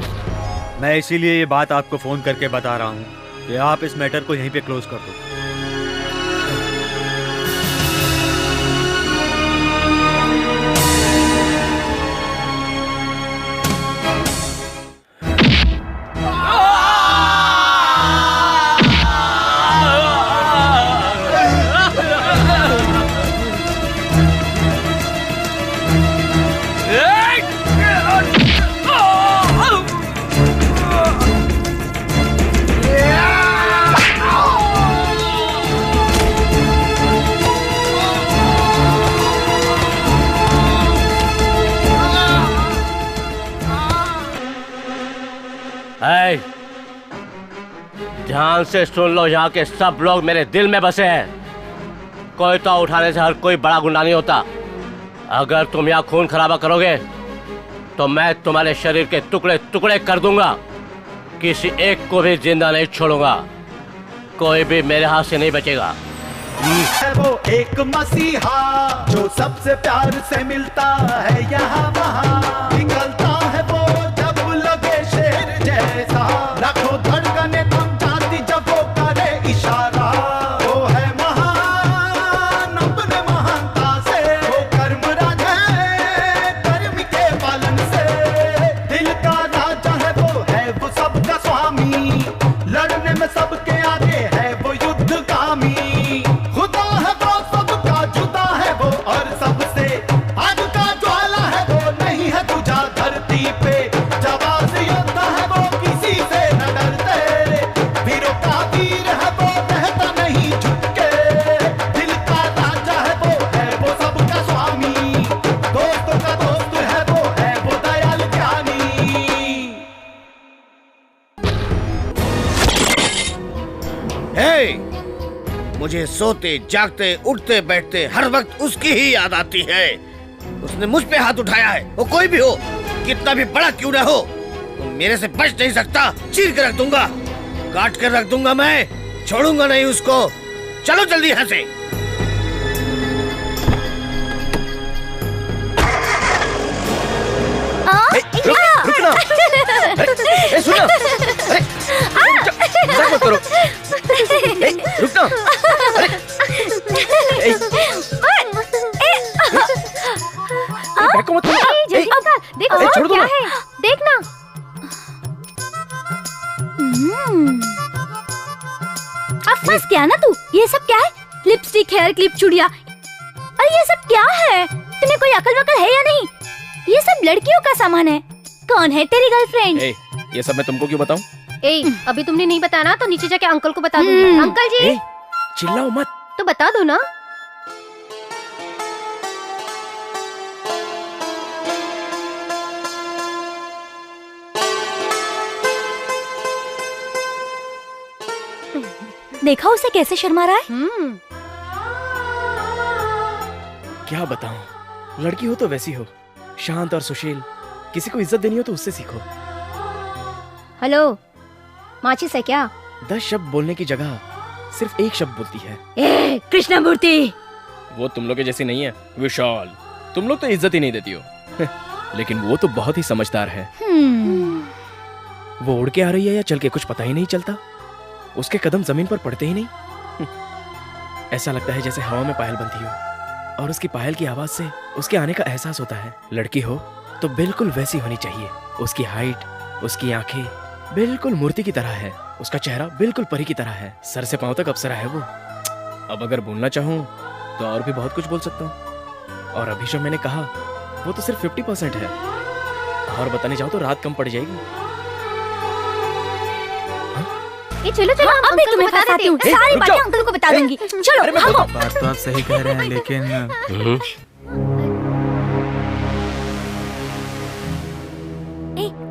मैं इसीलिए ये बात आपको फोन करके बता रहा हूँ कि आप इस मैटर को यहीं पे क्लोज कर दो। ध्यान से सुन लो, यहाँ के सब लोग मेरे दिल में बसे हैं। कोई तो उठाने से हर कोई बड़ा गुंडा नहीं होता। अगर तुम यहाँ खून खराबा करोगे तो मैं तुम्हारे शरीर के टुकड़े टुकड़े कर दूंगा। किसी एक को भी जिंदा नहीं छोड़ूंगा। कोई भी मेरे हाथ से नहीं बचेगा। है वो एक मसीहा जो सबसे प्यार से मिलता है यहाँ वहाँ। निकलता है वो जब लगे शेर जैसा, लाखों धड़कने थम जाती जब वो करे इशारा। वो है महान अपने महानता से, वो कर्मराज है कर्म के पालन से। दिल का राजा है वो सबका स्वामी, लड़ने में सबके आगे है वो युद्धकामी। खुदा है वो सबका जुदा है वो और सबसे आग का ज्वाला है वो, नहीं है दूजा धरती पे। जवाब योद्धा है वो, किसी से न डरते। वीरों का वीर है वो, रहता नहीं झुक के। दिल का राजा है वो सबका स्वामी। दोस्तों का दोस्त है वो दयाल ज्ञानी। मुझे सोते जागते उठते बैठते हर वक्त उसकी ही याद आती है। उसने मुझ पे हाथ उठाया है, वो कोई भी हो, कितना भी बड़ा क्यों ना हो, वो मेरे से बच नहीं सकता। चीर के रख दूंगा, काट कर रख दूंगा, मैं छोड़ूंगा नहीं उसको। चलो जल्दी यहाँ से। रुकना। सुनो, मजाक मत करो। रुकना। देखो मत। देखो छोड़ दो क्या ना। है, देखना। अब फंस गया ना तू। ये सब क्या है? लिपस्टिक, हेयर क्लिप, चूड़िया। अरे ये सब क्या है? तुम्हें कोई अकल वकल है या नहीं? ये सब लड़कियों का सामान है। कौन है तेरी गर्लफ्रेंड? ये सब मैं तुमको क्यों बताऊं? अभी तुमने नहीं बताया ना, तो नीचे जाके अंकल को बता दूंगी। अंकल जी चिल्लाओ मत। तो बता दो ना। देखा उसे कैसे शर्मा रहा है? क्या बताऊं, लड़की हो तो वैसी हो, शांत और सुशील। किसी को इज्जत देनी हो तो उससे सीखो। हेलो, माचिस है क्या? 10 शब्द बोलने की जगह सिर्फ एक शब्द बोलती है। कृष्णमूर्ति। वो तुम लोग के जैसी नहीं है विशाल। तुम लोग तो इज्जत ही नहीं देती हो। लेकिन वो तो बहुत ही समझदार है। वो उड़ के आ रही है या चल के, कुछ पता ही नहीं चलता। उसके कदम जमीन पर पड़ते ही नहीं। ऐसा लगता है जैसे हवा में पायल बनती हो, और उसकी पायल की आवाज से उसके आने का एहसास होता है। लड़की हो तो बिल्कुल वैसी होनी चाहिए। उसकी हाइट, उसकी आंखें बिल्कुल मूर्ति की तरह है। उसका चेहरा बिल्कुल परी की तरह है। सर से पांव तक अप्सरा है वो। अब अगर बोलना चाहूं तो और भी बहुत कुछ बोल सकता हूँ। और अभी जो मैंने कहा वो तो सिर्फ 50% है। और बताने जाऊं तो रात कम पड़ जाएगी। चलो चलो, अब मैं तुम्हें बताती हूँ। सारी बातें अंकल को बता दूंगी। चलो भागो। बात तो आप सही कह रहे हैं, लेकिन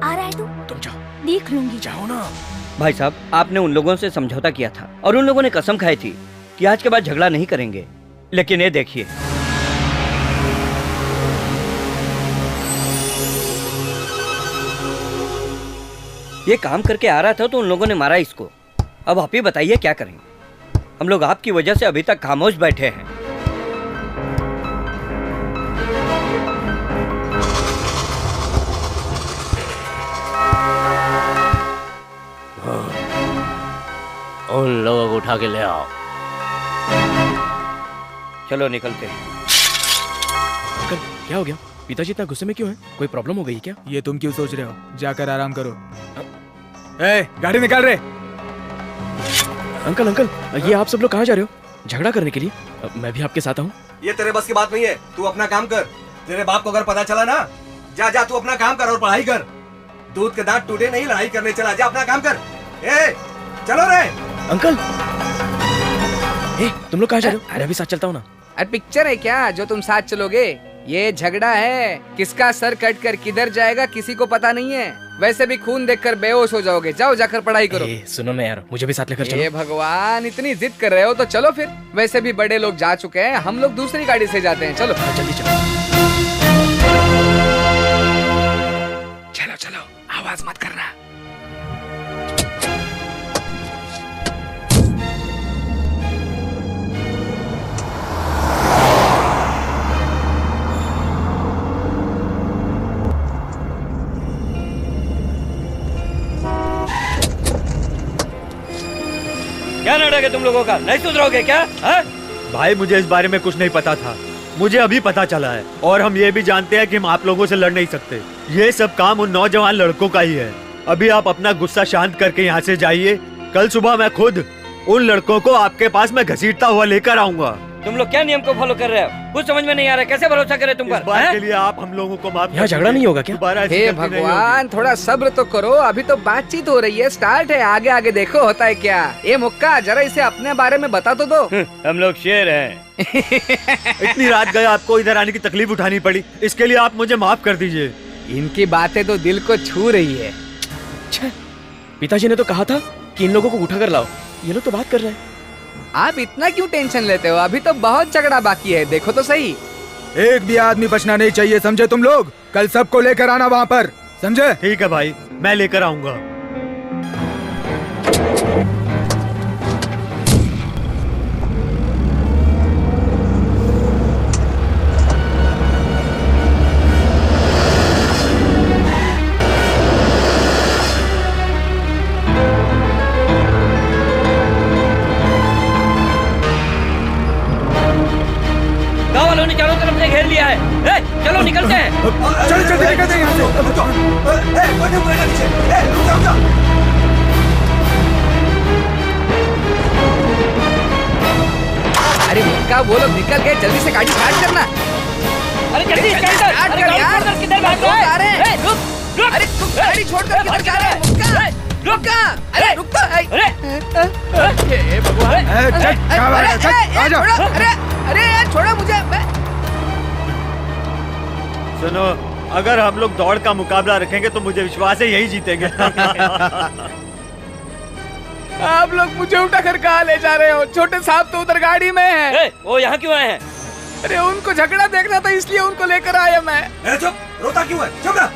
आ रहा है तू? तुम जाओ, देख लूंगी। जाओ ना। भाई साहब, आपने उन लोगों से समझौता किया था और उन लोगों ने कसम खाई थी कि आज के बाद झगड़ा नहीं करेंगे। लेकिन ये देखिए, ये काम करके आ रहा था तो उन लोगों ने मारा इसको। अब आप ही बताइए क्या करेंगे? हम लोग आपकी वजह से अभी तक खामोश बैठे हैं। उन लोगों को उठा के ले आओ। चलो निकलते हैं। क्या हो गया? पिताजी इतना गुस्से में क्यों हैं? कोई प्रॉब्लम हो गई क्या? ये तुम क्यों सोच रहे हो? जाकर आराम करो। गाड़ी निकाल रहे। अंकल अंकल, ये आप सब लोग कहाँ जा रहे हो? झगड़ा करने के लिए? मैं भी आपके साथ आऊँ? ये तेरे बस की बात नहीं है। तू अपना काम कर। तेरे बाप को अगर पता चला ना, जा जा तू अपना काम कर और पढ़ाई कर। दूध के दांत टूटे नहीं, लड़ाई करने चला। जा अपना काम कर। चलो रे। अंकल, तुम लोग कहाँ जा रहे हो? मैं भी साथ चलता हूँ ना। अरे पिक्चर है क्या जो तुम साथ चलोगे? ये झगड़ा है। किसका सर कट कर किधर जाएगा किसी को पता नहीं है। वैसे भी खून देखकर बेहोश हो जाओगे। जाओ जाकर पढ़ाई करो। सुनो ना यार, मुझे भी साथ लेकर चलो। ये भगवान, इतनी जिद कर रहे हो तो चलो फिर। वैसे भी बड़े लोग जा चुके हैं, हम लोग दूसरी गाड़ी से जाते हैं। चलो जल्दी चलो। चलो चलो, आवाज मत करना। क्या नाटक है तुम लोगों का? नहीं सुधरोगे क्या? भाई मुझे इस बारे में कुछ नहीं पता था, मुझे अभी पता चला है। और हम ये भी जानते हैं कि हम आप लोगों से लड़ नहीं सकते। ये सब काम उन नौजवान लड़कों का ही है। अभी आप अपना गुस्सा शांत करके यहाँ से जाइए। कल सुबह मैं खुद उन लड़कों को आपके पास में घसीटता हुआ लेकर आऊंगा। तुम लोग क्या नियम को फॉलो कर रहे हो? कुछ समझ में नहीं आ रहा। कैसे भरोसा करें तुम पर? इस बार के लिए आप हम लोगों को माफ। यहाँ झगड़ा नहीं होगा क्या? हे भगवान, थोड़ा सब्र तो करो। अभी तो बातचीत हो रही है, स्टार्ट है। आगे आगे देखो होता है क्या। ये मुक्का, जरा इसे अपने बारे में बता तो दो। हम लोग शेर हैं। इतनी रात गए आपको इधर आने की तकलीफ उठानी पड़ी, इसके लिए आप मुझे माफ कर दीजिए। इनकी बातें तो दिल को छू रही है। पिताजी ने तो कहा था कि इन लोगों को उठा कर लाओ। ये लोग तो बात कर रहे हैं। आप इतना क्यों टेंशन लेते हो? अभी तो बहुत झगड़ा बाकी है, देखो तो सही। एक भी आदमी बचना नहीं चाहिए, समझे तुम लोग? कल सबको लेकर आना वहाँ पर, समझे? ठीक है भाई, मैं लेकर आऊंगा। चारों तरफ से घेर लिया है। चलो निकलते हैं। चलो जल्दी निकलते हैं यहाँ से। का वो लोग निकल गए, जल्दी से गाड़ी स्टार्ट करना। अरे जल्दी स्टार्ट कर यार, किधर भाग रहा है? रुक, अरे तू गाड़ी छोड़कर किधर जा रहा है? रुक, अरे रुक तो। हे भगवान, अरे यार छोड़ो मुझे। सुनो, अगर हम लोग दौड़ का मुकाबला रखेंगे तो मुझे विश्वास है यही जीतेंगे। आप लोग मुझे उठा कर कहाँ ले जा रहे हो? छोटे साहब तो उधर गाड़ी में है। वो यहाँ क्यों आए हैं? अरे उनको झगड़ा देखना था इसलिए उनको लेकर आया मैं। चुप, रोता क्यों है? चुप रह।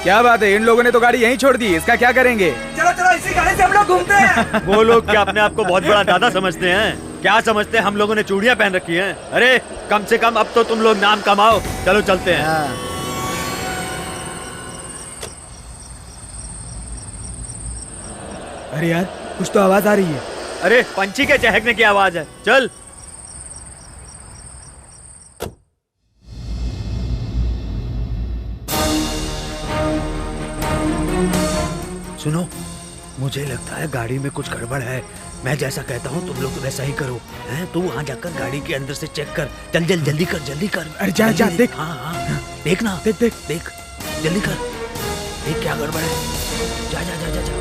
क्या बात है, इन लोगों ने तो गाड़ी यहीं छोड़ दी, इसका क्या करेंगे? चलो चलो, इसी गाड़ी से हम लोग घूमते हैं। वो लोग क्या अपने आप को बहुत बड़ा दादा समझते हैं? क्या समझते हैं हम लोगों ने चूड़ियां पहन रखी हैं? अरे कम से कम अब तो तुम लोग नाम कमाओ। चलो चलते हैं। अरे यार, कुछ तो आवाज आ रही है। अरे पंछी के चहकने की आवाज है। चल। सुनो, मुझे लगता है गाड़ी में कुछ गड़बड़ है। मैं जैसा कहता हूँ तुम लोग वैसा ही करो। हैं? तू वहाँ जाकर गाड़ी के अंदर से चेक कर। चल जल जल्दी कर, जल्दी कर। अरे जा जा, देख। हाँ, देखना, देख देख देख, जल्दी कर, देख क्या गड़बड़ है। जा जा जा जा जा।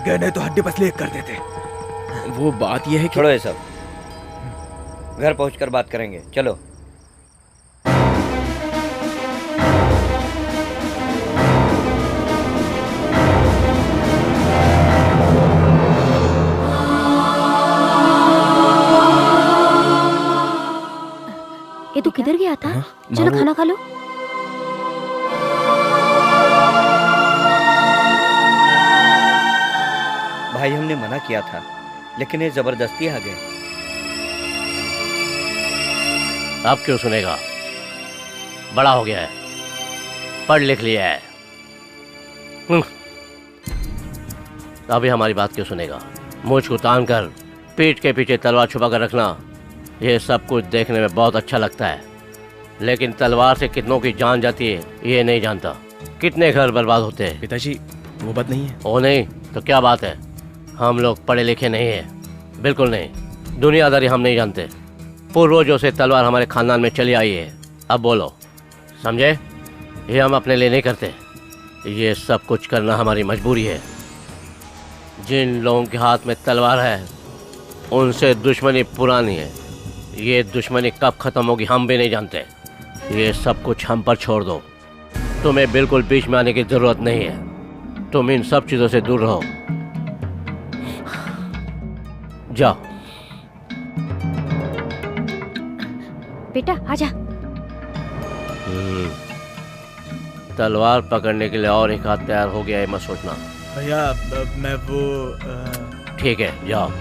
नहीं तो हड्डी पसली एक कर देते। वो बात यह है कि छोड़ो ये सब, घर पहुंचकर बात करेंगे। चलो। ये तू किधर गया था? चलो खाना खा लो। भाई हमने मना किया था, लेकिन ये जबरदस्ती आ गए। अब क्यों सुनेगा? बड़ा हो गया है, पढ़ लिख लिया है। अभी हमारी बात क्यों सुनेगा? मुझ को तान कर पीठ के पीछे तलवार छुपा कर रखना, ये सब कुछ देखने में बहुत अच्छा लगता है, लेकिन तलवार से कितनों की जान जाती है ये नहीं जानता। कितने घर बर्बाद होते हैं। पिताजी वो बात नहीं है। ओ नहीं तो क्या बात है? हम लोग पढ़े लिखे नहीं है, बिल्कुल नहीं। दुनियादारी हम नहीं जानते। पूर्वजों से तलवार हमारे खानदान में चली आई है। अब बोलो, समझे? ये हम अपने लिए नहीं करते, ये सब कुछ करना हमारी मजबूरी है। जिन लोगों के हाथ में तलवार है उनसे दुश्मनी पुरानी है। ये दुश्मनी कब खत्म होगी हम भी नहीं जानते। ये सब कुछ हम पर छोड़ दो। तुम्हें बिल्कुल बीच में आने की जरूरत नहीं है। तुम इन सब चीजों से दूर रहो। जाओ। बेटा आजा। तलवार पकड़ने के लिए और एक हाथ तैयार हो गया है, मत सोचना। भैया मैं वो ठीक है, जाओ।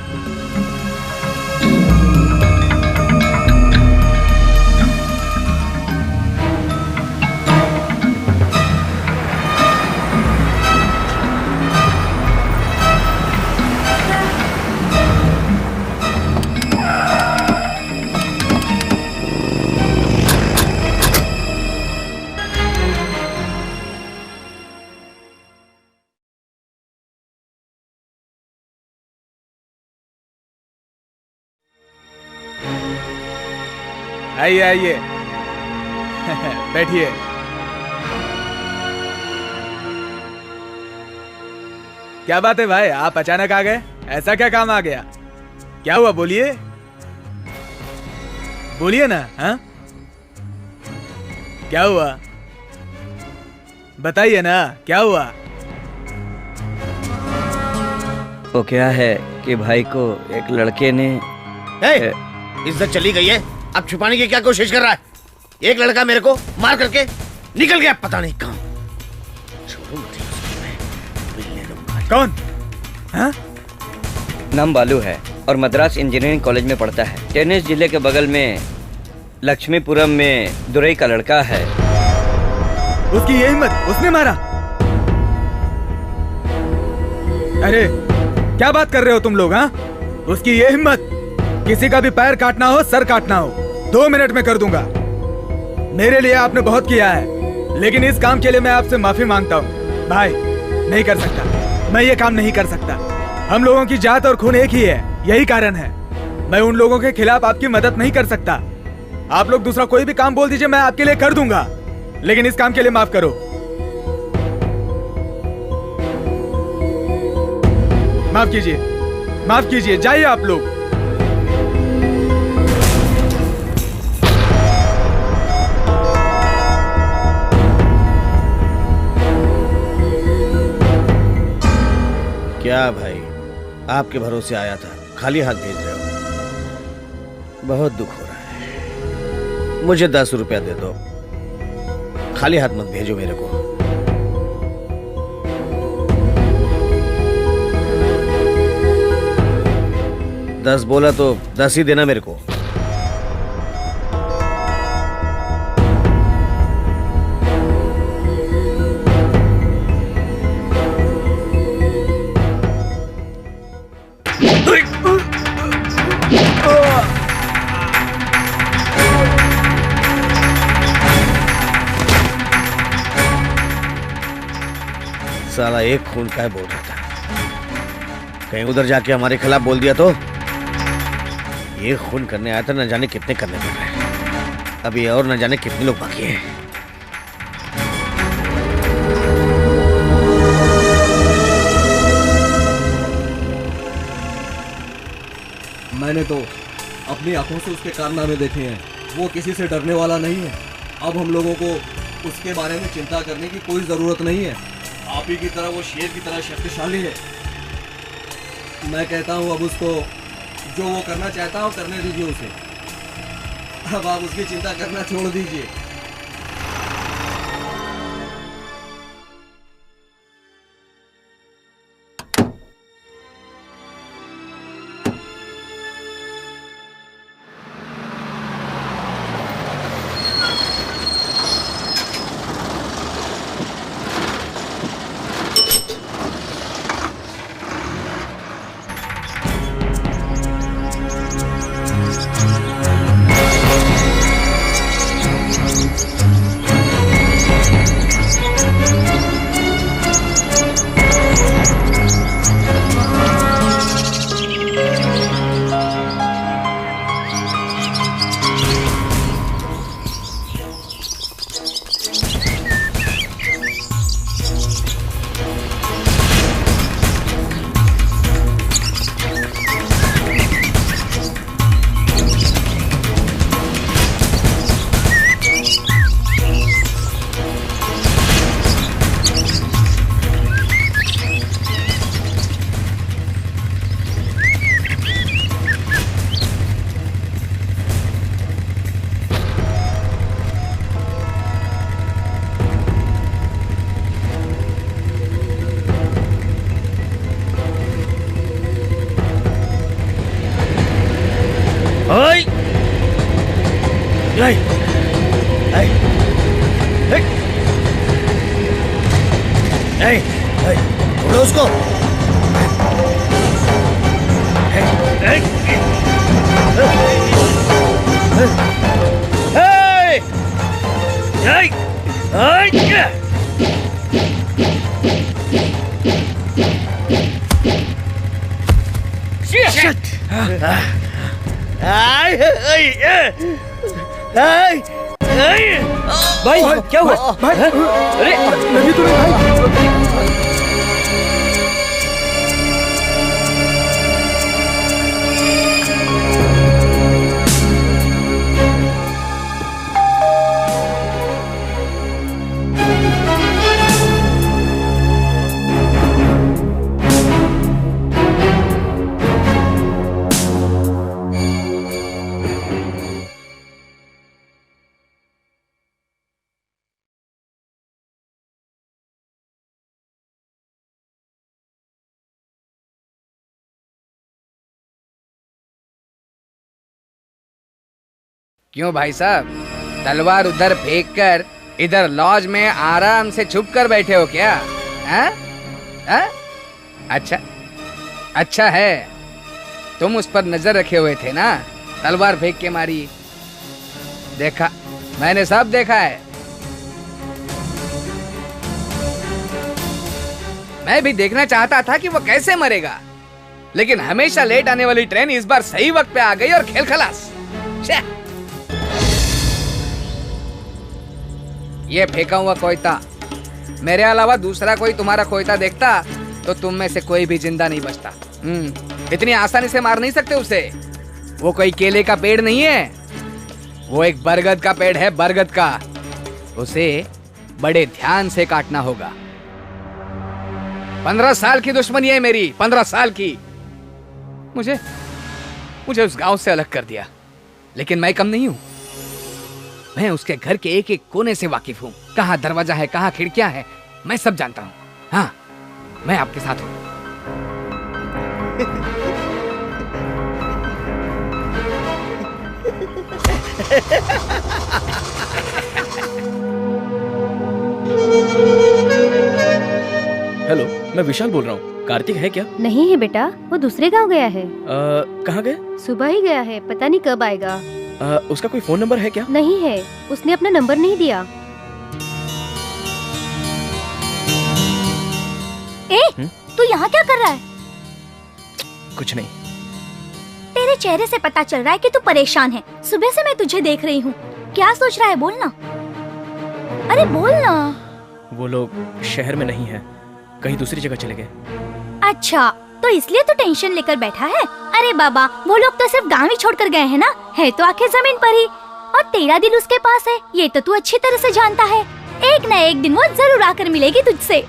आइए आइए बैठिए। क्या बात है भाई, आप अचानक आ गए? ऐसा क्या काम आ गया? क्या हुआ बोलिए, बोलिए ना। हाँ क्या हुआ बताइए ना, क्या हुआ? वो क्या है कि भाई को एक लड़के ने इज्जत चली गई है, अब छुपाने की क्या कोशिश कर रहा है? एक लड़का मेरे को मार करके निकल गया, पता नहीं कहां। कौन? हाँ? नाम बालू है और मद्रास इंजीनियरिंग कॉलेज में पढ़ता है। टेनिस जिले के बगल में लक्ष्मीपुरम में दुरई का लड़का है। उसकी ये हिम्मत, उसने मारा? अरे क्या बात कर रहे हो तुम लोग? हाँ, उसकी ये हिम्मत, किसी का भी पैर काटना हो, सर काटना हो, 2 मिनट में कर दूंगा। मेरे लिए आपने बहुत किया है, लेकिन इस काम के लिए मैं आपसे माफी मांगता हूँ। भाई नहीं कर सकता, मैं ये काम नहीं कर सकता। हम लोगों की जात और खून एक ही है, यही कारण है। मैं उन लोगों के खिलाफ आपकी मदद नहीं कर सकता। आप लोग दूसरा कोई भी काम बोल दीजिए, मैं आपके लिए कर दूंगा, लेकिन इस काम के लिए माफ करो। माफ कीजिए, माफ कीजिए, जाइए आप लोग। क्या भाई, आपके भरोसे आया था, खाली हाथ भेज रहे हो? बहुत दुख हो रहा है। मुझे 10 रुपया दे दो, खाली हाथ मत भेजो मेरे को। दस बोला तो 10 ही देना मेरे को। साला एक खून का है बोल रहा था, कहीं उधर जाके हमारे खिलाफ बोल दिया तो। ये खून करने आया था, न जाने कितने करने पड़ रहे हैं, अभी और न जाने कितने लोग बाकी हैं। मैंने तो अपनी आंखों से उसके कारनामे देखे हैं। वो किसी से डरने वाला नहीं है। अब हम लोगों को उसके बारे में चिंता करने की कोई जरूरत नहीं है। आप ही की तरह वो शेर की तरह शक्तिशाली है। मैं कहता हूँ अब उसको जो वो करना चाहता हो करने दीजिए उसे। अब आप उसकी चिंता करना छोड़ दीजिए। भाई क्या हुआ? भाई अरे लगी तो नहीं भाई? क्यों भाई साहब, तलवार उधर फेंक कर इधर लॉज में आराम से छुप कर बैठे हो क्या? हैं? हैं? अच्छा अच्छा है, तुम उस पर नजर रखे हुए थे ना, तलवार फेंक के मारी। देखा, मैंने सब देखा है। मैं भी देखना चाहता था कि वो कैसे मरेगा, लेकिन हमेशा लेट आने वाली ट्रेन इस बार सही वक्त पे आ गई और खेल खलास। ये फेंका हुआ कोयता, मेरे अलावा दूसरा कोई तुम्हारा कोयता देखता तो तुम में से कोई भी जिंदा नहीं बचता। इतनी आसानी से मार नहीं सकते उसे। वो कोई केले का पेड़ नहीं है, वो एक बरगद का पेड़ है, बरगद का। उसे बड़े ध्यान से काटना होगा। 15 साल की दुश्मनी है मेरी, 15 साल की। मुझे उस गांव से अलग कर दिया, लेकिन मैं कम नहीं हूं। मैं उसके घर के एक एक कोने से वाकिफ हूँ। कहाँ दरवाजा है, कहाँ खिड़कियां हैं, मैं सब जानता हूँ। हाँ, मैं आपके साथ हूँ। हेलो, मैं विशाल बोल रहा हूँ। कार्तिक है क्या? नहीं है बेटा, वो दूसरे गांव गया है। कहाँ गए? सुबह ही गया है, पता नहीं कब आएगा। उसका कोई फोन नंबर है क्या? नहीं है, उसने अपना नंबर नहीं दिया। तू यहाँ क्या कर रहा है? कुछ नहीं। तेरे चेहरे से पता चल रहा है कि तू परेशान है। सुबह से मैं तुझे देख रही हूँ। क्या सोच रहा है, बोलना। अरे बोलना। वो लोग शहर में नहीं है, कहीं दूसरी जगह चले गए। अच्छा, तो इसलिए तू टेंशन लेकर बैठा है? अरे बाबा, वो लोग तो सिर्फ गांव ही छोड़कर गए हैं ना, है तो आखिर जमीन पर ही। और तेरा दिल उसके पास है, ये तो तू अच्छी तरह से जानता है। एक न एक दिन वो जरूर आकर मिलेगी तुझसे।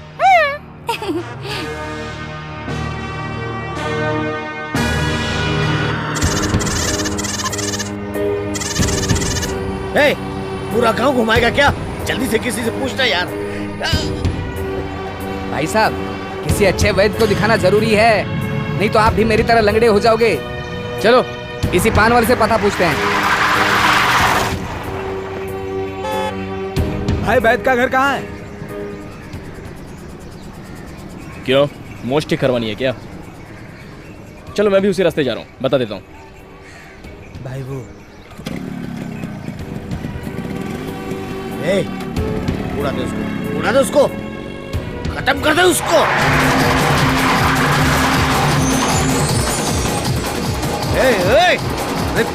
पूरा गांव घुमाएगा क्या? जल्दी से किसी से पूछना यार। भाई साहब, किसी अच्छे वैद्य को दिखाना जरूरी है, नहीं तो आप भी मेरी तरह लंगड़े हो जाओगे। चलो इसी पान वाले से पता पूछते हैं। भाई वैद्य का घर कहाँ है? क्यों, मोच ठीक करवानी है क्या? चलो मैं भी उसी रास्ते जा रहा हूँ, बता देता हूँ। भाई वो उड़ा दे उसको, उड़ा दे उसको, खत्म कर दे उसको।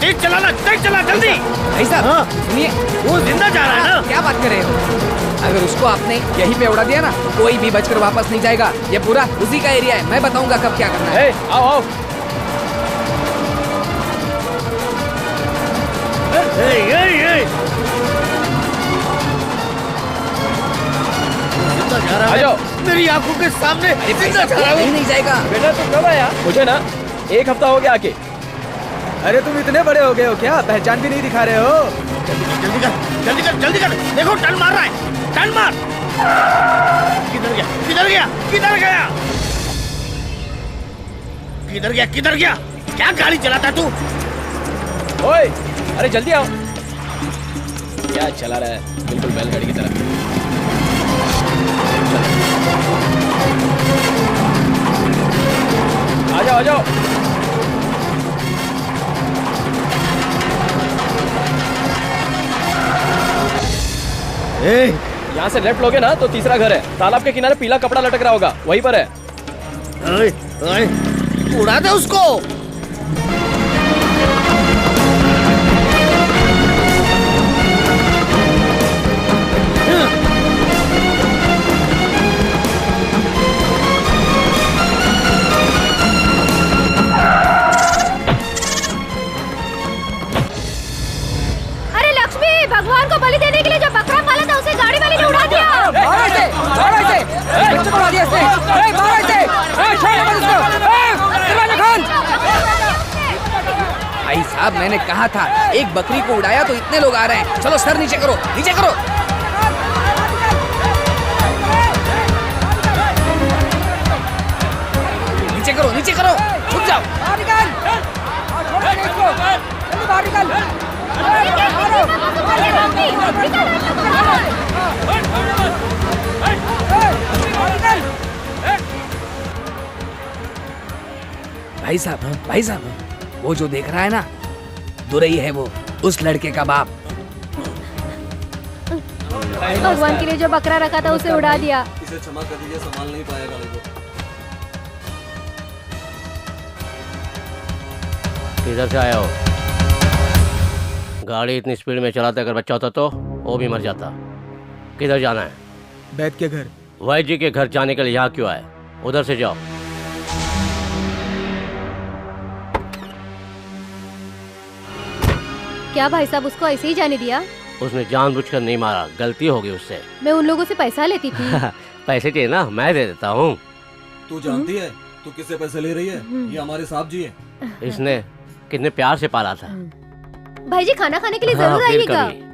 तेज चलाना, तेज चला जल्दी। भाई साहब सुनिए, वो जिंदा जा रहा है ना? क्या बात कर रहे हो? अगर उसको आपने यहीं पे उड़ा दिया ना, कोई भी बचकर वापस नहीं जाएगा। ये पूरा उसी का एरिया है, मैं बताऊंगा कब क्या करना है। आओ आओ। जिंदा जा रहा है मेरी आंखों के सामने। जिंदा जा रहा है। नहीं जाएगा। बेटा तुम कब आया? मुझे ना 1 हफ्ता हो गया आके। अरे तुम इतने बड़े हो गए हो क्या? पहचान भी नहीं दिखा रहे हो। जल्दी कर, जल्दी कर, जल्दी कर। देखो टन मार रहा है, टन मार। किधर गया, किधर गया, किधर गया, किधर गया, किधर गया? क्या गाड़ी चलाता तू? ओए, अरे जल्दी आओ। क्या चला रहा है, बिल्कुल बैलगाड़ी की तरह। आ जाओ आ जाओ। यहाँ से लेफ्ट लोगे ना तो तीसरा घर है, तालाब के किनारे पीला कपड़ा लटक रहा होगा, वहीं पर है। उड़ा दे उसको। भगवान को बलि देने के लिए जो बकरा पाला था उसे गाड़ी वाले ने उड़ा दिया। मारो इसे, मारो इसे, बच्चे को उड़ा दिया इसने। मारो इसे, छोड़ो मत उसको। दरवाजा खोल। भाई साहब मैंने कहा था एक बकरी को उड़ाया तो इतने लोग आ रहे हैं। चलो सर नीचे करो, नीचे करो। नीचे करो, नीचे करो, छुप जाओ। बाहर निकल, छोड़ो इसको, जल्दी बाहर निकल। भाई साहब वो जो देख रहा है ना, दुरई है वो, उस लड़के का बाप। भगवान के लिए जो बकरा रखा था उसे उड़ा दिया। इसे क्षमा कर दीजिए, संभाल नहीं पाया गाड़ी को। किधर से आया हो? गाड़ी इतनी स्पीड में चलाते अगर बच्चा होता तो वो भी मर जाता। किधर जाना है? वैद्य के घर। वैद्य जी के घर जाने के लिए यहाँ क्यों आए? उधर से जाओ। क्या भाई साहब उसको ऐसे ही जाने दिया? उसने जानबूझकर नहीं मारा, गलती होगी उससे। मैं उन लोगों से पैसा लेती थी। पैसे चाहिए ना, मैं दे देता हूँ। तू जानती है तू किससे पैसे ले रही है? ये हमारे साहब जी है। इसने कितने प्यार से पाला था। भाई जी खाना खाने के लिए जरूर फिर आइएगा। कभी।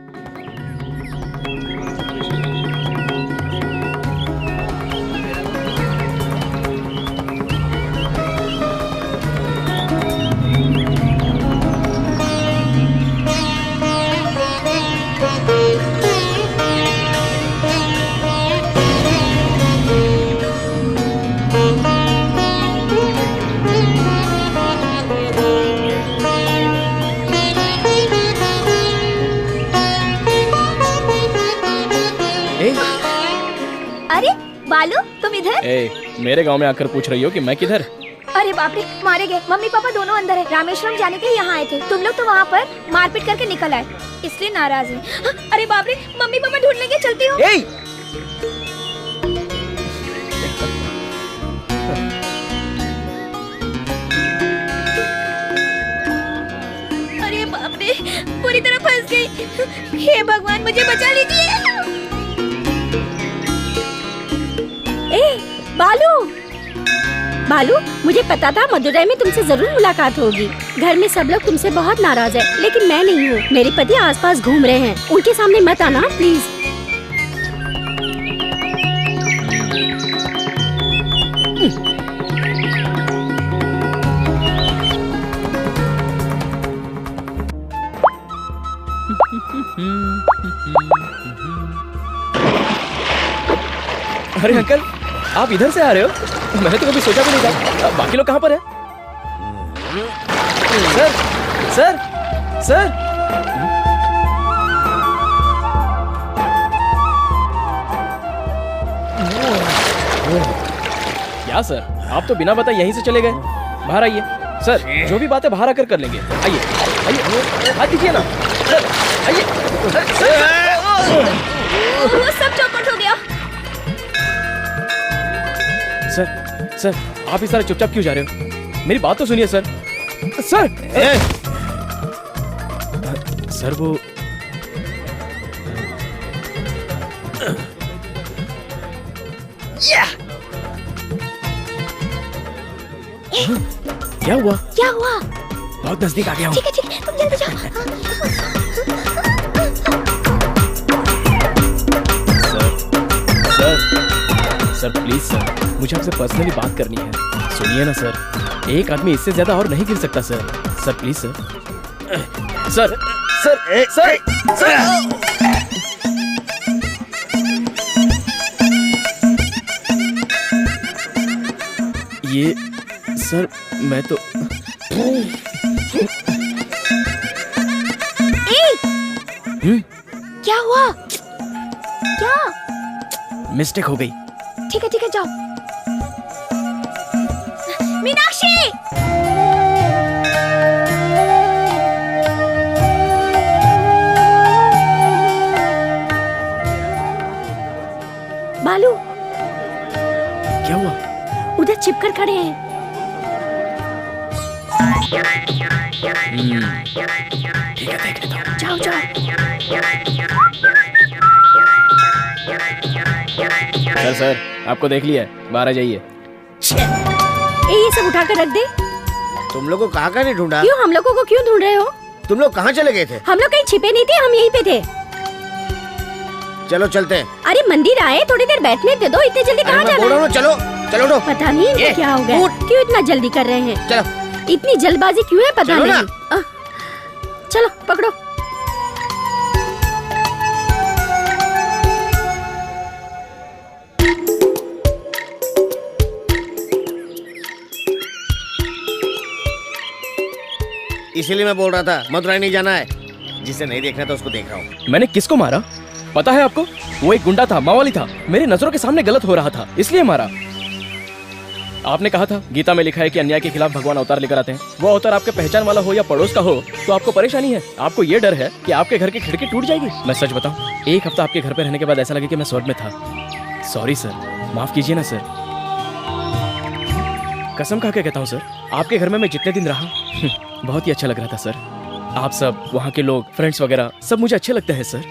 अरे बालू तुम इधर? मेरे गांव में आकर पूछ रही हो कि मैं किधर? अरे बाप रे, मारे गए। मम्मी पापा दोनों अंदर है। रामेश्वरम जाने के लिए यहाँ आए थे। तुम लोग तो वहाँ पर मारपीट करके निकल आए, इसलिए नाराज हैं। अरे बाप रे, मम्मी पापा ढूंढ लेंगे, चलती हूँ। अरे बाप रे, पूरी तरह फंस गई। हे भगवान मुझे बचा लीजिए। बालू, मुझे पता था मदुरई में तुमसे जरूर मुलाकात होगी। घर में सब लोग तुमसे बहुत नाराज है, लेकिन मैं नहीं हूँ। मेरे पति आसपास घूम रहे हैं, उनके सामने मत आना प्लीज। अरे अंकल, आप इधर से आ रहे हो? मैंने तो कभी सोचा भी नहीं था। बाकी लोग कहाँ पर है? Sir, sir, sir. क्या सर, आप तो बिना बताए यहीं से चले गए? बाहर आइए सर, जो भी बात है बाहर आकर कर लेंगे। आइए, आइए, हाथ दीजिए ना सर, आइए। सब चौपट हो गया। सर, सर, आप इस तरह चुपचाप क्यों जा रहे हो? मेरी बात तो सुनिए सर। सर, सर वो क्या हुआ? क्या हुआ? बहुत नजदीक आ गया हूँ। ठीक है, तुम जल्दी जाओ। सर, सर प्लीज सर, मुझे आपसे पर्सनली बात करनी है। सुनिए ना सर, एक आदमी इससे ज्यादा और नहीं गिर सकता sir. Sir please sir, sir, sir, sir, sir. ये सर मैं तो क्या हुआ? क्या? मिस्टेक हो गई। ठीक है जाओ। मीनाक्षी! बालू, क्या हुआ? उधर चिपकर खड़े हैं। ठीक है, देख लेता हूँ। जाओ जाओ। सर आपको देख लिया है, बाहर आ जाइए। ये सब उठा कर रख दे। तुम लोगों को कहाँ नहीं ढूंढा? क्यों, हम लोगों को क्यों ढूंढ रहे हो? तुम लोग कहाँ चले गए थे? हम लोग कहीं छिपे नहीं थे, हम यहीं पे थे। चलो चलते हैं। अरे मंदिर आए, थोड़ी देर बैठने दे दो, इतनी जल्दी कहाँ जाना है? चलो चलो उठो। पता नहीं इनको क्या हो गया, क्यों इतना जल्दी कर रहे हैं? चलो। इतनी जल्दबाजी क्यों है पता नहीं। चलो पकड़ो। इसीलिए मैं बोल रहा था मदुराई नहीं जाना है। जिसे नहीं देखना था उसको देख रहा हूँ। मैंने किसको मारा पता है आपको? वो एक गुंडा था, मावाली था, मेरी नजरों के सामने गलत हो रहा था, इसलिए मारा। आपने कहा था गीता में लिखा है कि अन्याय के खिलाफ भगवान अवतार लेकर आते हैं। वो अवतार आपके पहचान वाला हो या पड़ोस का हो तो आपको परेशानी है। आपको ये डर है कि आपके घर की खिड़की टूट जाएगी। मैं सच बताऊं, एक हफ्ता आपके घर पे रहने के बाद ऐसा लगे कि मैं स्वर्ग में था। सॉरी सर, माफ कीजिए ना सर। कसम खा के कहता हूँ सर, आपके घर में मैं जितने दिन रहा बहुत ही अच्छा लग रहा था सर। आप सब, वहाँ के लोग, फ्रेंड्स वगैरह सब मुझे अच्छे लगते हैं सर।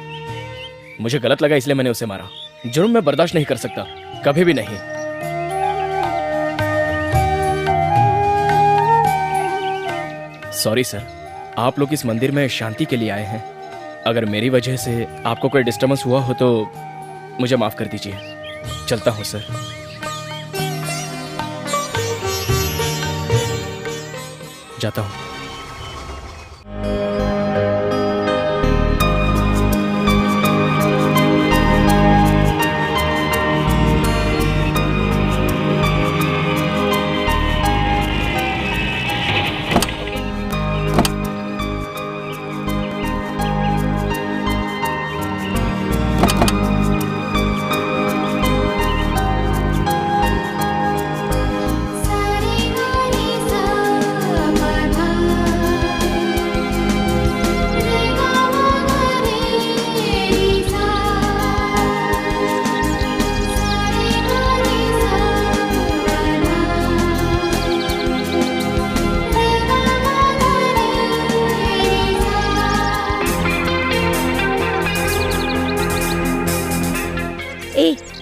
मुझे गलत लगा इसलिए मैंने उसे मारा। जुर्म मैं बर्दाश्त नहीं कर सकता, कभी भी नहीं। सॉरी सर, आप लोग इस मंदिर में शांति के लिए आए हैं। अगर मेरी वजह से आपको कोई डिस्टर्बेंस हुआ हो तो मुझे माफ कर दीजिए। चलता हूँ सर। जाता हूँ।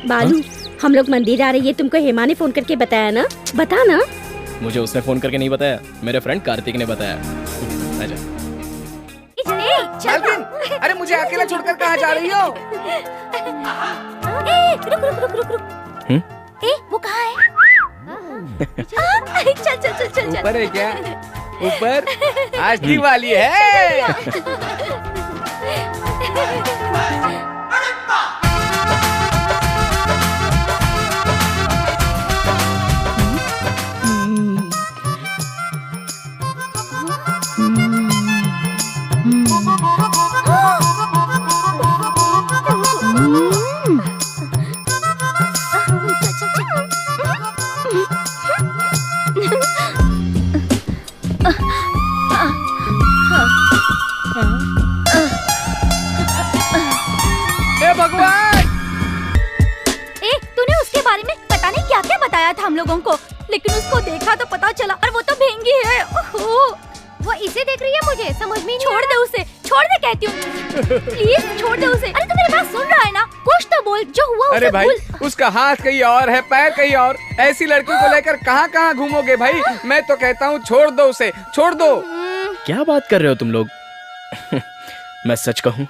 बालू, हम लोग मंदिर आ रही है, तुमको हेमा ने फोन करके बताया ना? बता ना। मुझे उसने फोन करके नहीं बताया, मेरे फ्रेंड कार्तिक ने बताया। आजा। अरे मुझे अकेला छोड़कर कहाँ जा रही हो? रुक। वो कहाँ है? चल। ऊपर है क्या? ऊपर आज दिवाली है। हम लोगों को, लेकिन उसको देखा तो पता चला और वो तो भेंगी है। वो इसे देख रही है, मुझे समझ में नहीं। छोड़ दे उसे, छोड़ दे कहती हूँ। प्लीज छोड़ दे उसे। अरे तू मेरी बात सुन रहा है ना? कुछ तो बोल, जो हुआ अरे उसे भाई, भूल। उसका हाथ कहीं और है, पैर कहीं और। ऐसी लड़की को लेकर कहाँ कहाँ घूमोगे भाई? मैं तो कहता हूँ छोड़ दो उसे, छोड़ दो। क्या बात कर रहे हो तुम लोग? मैं सच कहूँ,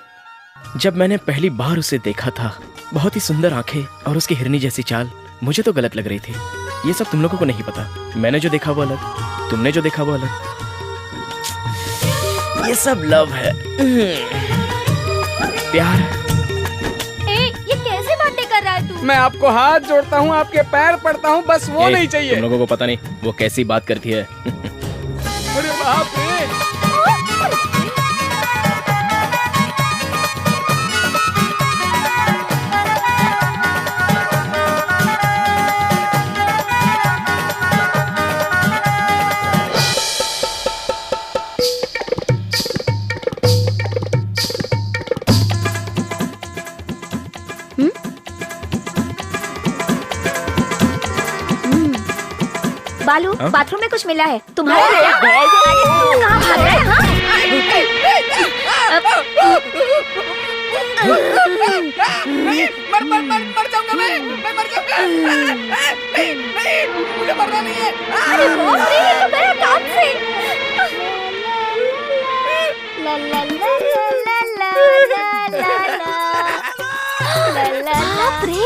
जब मैंने पहली बार उसे देखा था, बहुत ही सुंदर आंखें और उसकी हिरनी जैसी चाल मुझे तो गलत लग रही थी। ये सब तुम लोगों को नहीं पता। मैंने जो देखा वो अलग, तुमने जो देखा वो अलग। ये सब लव है, प्यार। ये कैसे बातें कर रहा है तू? मैं आपको हाथ जोड़ता हूँ, आपके पैर पड़ता हूँ, बस वो नहीं चाहिए। तुम लोगों को पता नहीं वो कैसी बात करती है। अरे बाप रे। बालू बाथरूम में कुछ मिला है तुम्हारा नया? अरे तू कहाँ भाग रहा है? मर जाऊंगा मैं मर जाऊंगा। नहीं, मुझे मरना नहीं है। अरे बाप रे, ये तो मेरा काम से। ला ला ला ला ला ला ला ला बाप रे।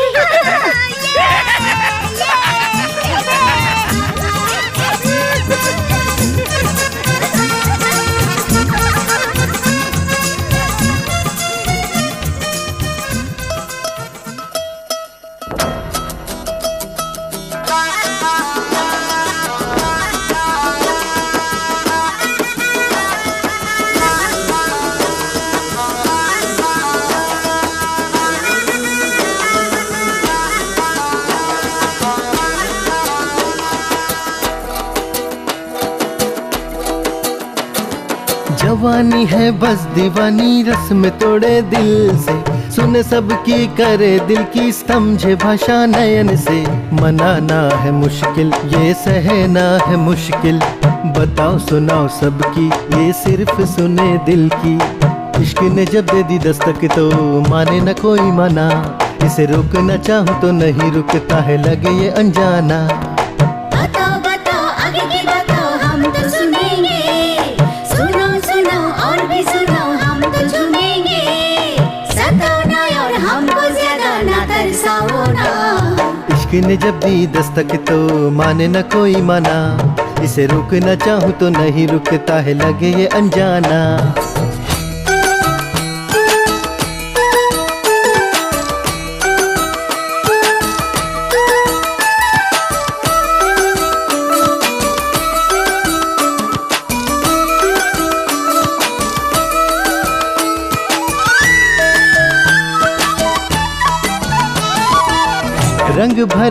जवानी है बस दीवानी रस में तोड़े दिल से, सुने सबकी करे दिल की समझे भाषा नयन से। मनाना है मुश्किल ये सहना है मुश्किल, बताओ सुनाओ सबकी ये सिर्फ सुने दिल की। इश्क ने जब दे दी दस्तक तो माने न कोई मना, इसे रोकना चाहूँ तो नहीं रुकता है लगे ये अनजाना। बताओ बताओ आगे की बताओ हम तो सुनेंगे, सुनो सुनो और भी सुनो हम तो झूमेंगे। सताओ ना और हमको ज्यादा ना तरसाओ ना। इश्क ने जब दी दस्तक तो माने न कोई मना, इसे रोकना चाहूँ तो नहीं रुकता है लगे ये अनजाना।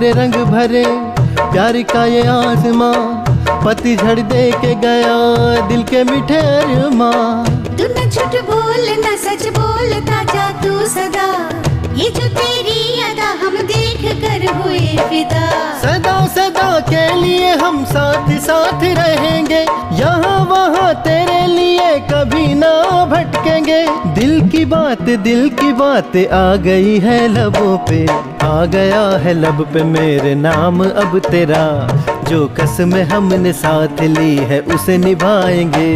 रंग भरे प्यार का ये आसमां, पतझड़ दे के गया दिल के मीठे अरमां। तू न झूठ बोल न सच बोलता जा तू सदा, ये जो तेरी अदा हम देख कर हुए फिदा। सदा सदा के लिए हम साथ साथ रहेंगे, यहाँ वहाँ तेरे लिए कभी ना भटकेंगे। दिल की बात आ गई है लबों पे, आ गया है लब पे मेरे नाम अब तेरा। जो कसमें हमने साथ ली है उसे निभाएंगे।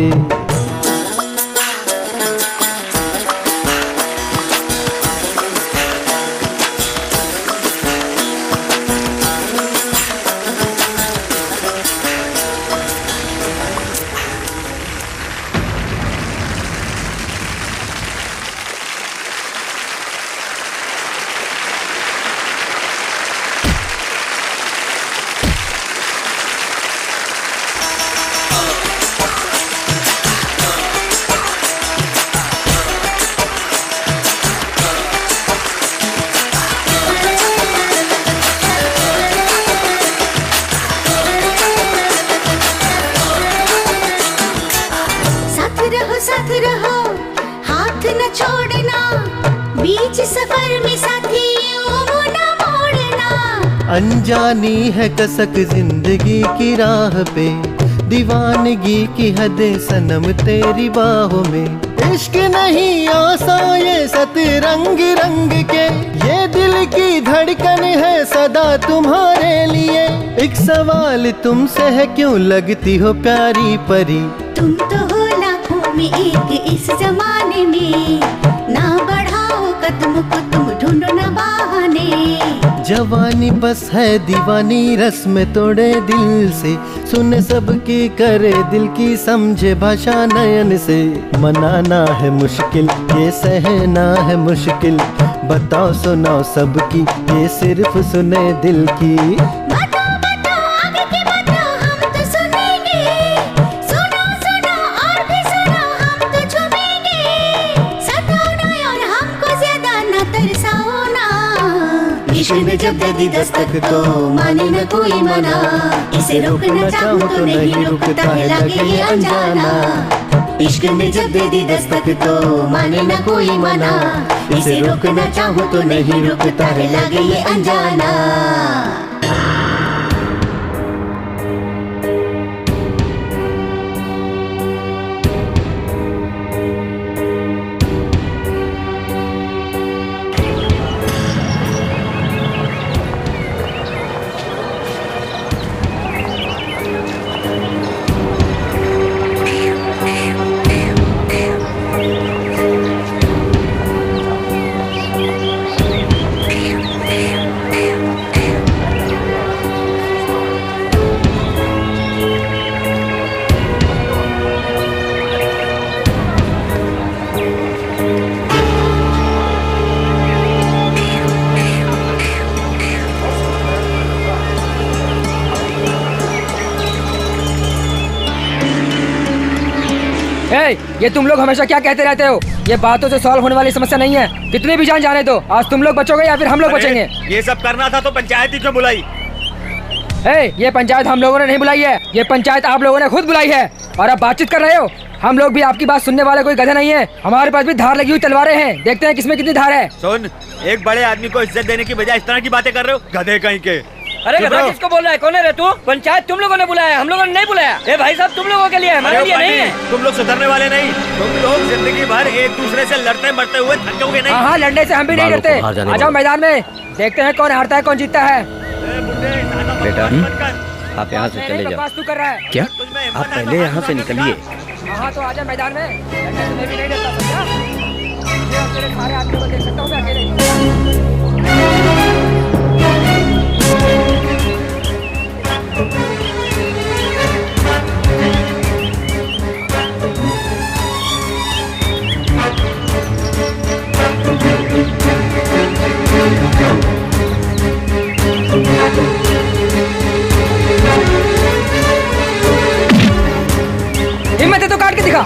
साथ रहो हाथ न छोड़ना, बीच सफर में साथी यूं न मोड़ना। अनजानी है कसक जिंदगी की राह पे, दीवानगी की हदें सनम तेरी बाहों में। इश्क नहीं आसान ये सतरंग रंग के, ये दिल की धड़कन है सदा तुम्हारे लिए। एक सवाल तुमसे है क्यों लगती हो प्यारी परी, तुम तो हो लाखों में एक इस जमाने में। ना बढ़ाओ कदम को तुम ढूंढो ना बहाने। जवानी बस है दीवानी रस में तोड़े दिल से, सुने सबकी करे दिल की समझे भाषा नयन से। मनाना है मुश्किल ये सहना है मुश्किल, बताओ सुनाओ सबकी ये सिर्फ सुने दिल की। इश्क ने जब दे दी दस्तक तो माने न कोई मना, इसे रोकना चाहूँ तो नहीं रुकता है लगे ये अनजाना। इश्क ने जब दे दी दस्तक तो माने न कोई मना, इसे रोकना चाहूँ तो नहीं रुकता है लगे ये अनजाना। ये तुम लोग हमेशा क्या कहते रहते हो? ये बातों से सॉल्व होने वाली समस्या नहीं है। कितनी भी जान जाने दो, आज तुम लोग बचोगे या फिर हम लोग बचेंगे। ये सब करना था तो पंचायत ही क्यों बुलाई? ये पंचायत हम लोगों ने नहीं बुलाई है, ये पंचायत आप लोगों ने खुद बुलाई है। और अब बातचीत कर रहे हो। हम लोग भी आपकी बात सुनने वाले कोई गधे नहीं है। हमारे पास भी धार लगी हुई तलवारें हैं, देखते हैं किसमें कितनी धार है। सुन, एक बड़े आदमी को इज्जत देने की बजाय इस तरह की बातें कर रहे हो, गधे कहीं के। अरे गधा किसको बोल रहा है? कौन है रे तू? पंचायत तुम लोगों ने बुलाया, हम लोगों ने नहीं बुलाया। ए भाई साहब, तुम लोगों के लिए, हमारे लिए नहीं है। तुम लोग सुधरने वाले नहीं। तुम लोग जिंदगी भर एक दूसरे से लड़ते मरते हुए थकोगे नहीं। हाँ, लड़ने से हम भी नहीं डरते। आ जाओ मैदान में, देखते हैं कौन हारता है कौन जीतता है। बेटा, आप यहाँ से चले जाओ। तू कर रहा है क्या? आप पहले यहाँ से निकलिए। हाँ, तो आजा मैदान में। लड़ने से मैं भी नहीं डरता, समझा? मैं तेरे सारे आदमियों को देख सकता हूँ मैं अकेले। हिम्मत है तो काट के दिखा।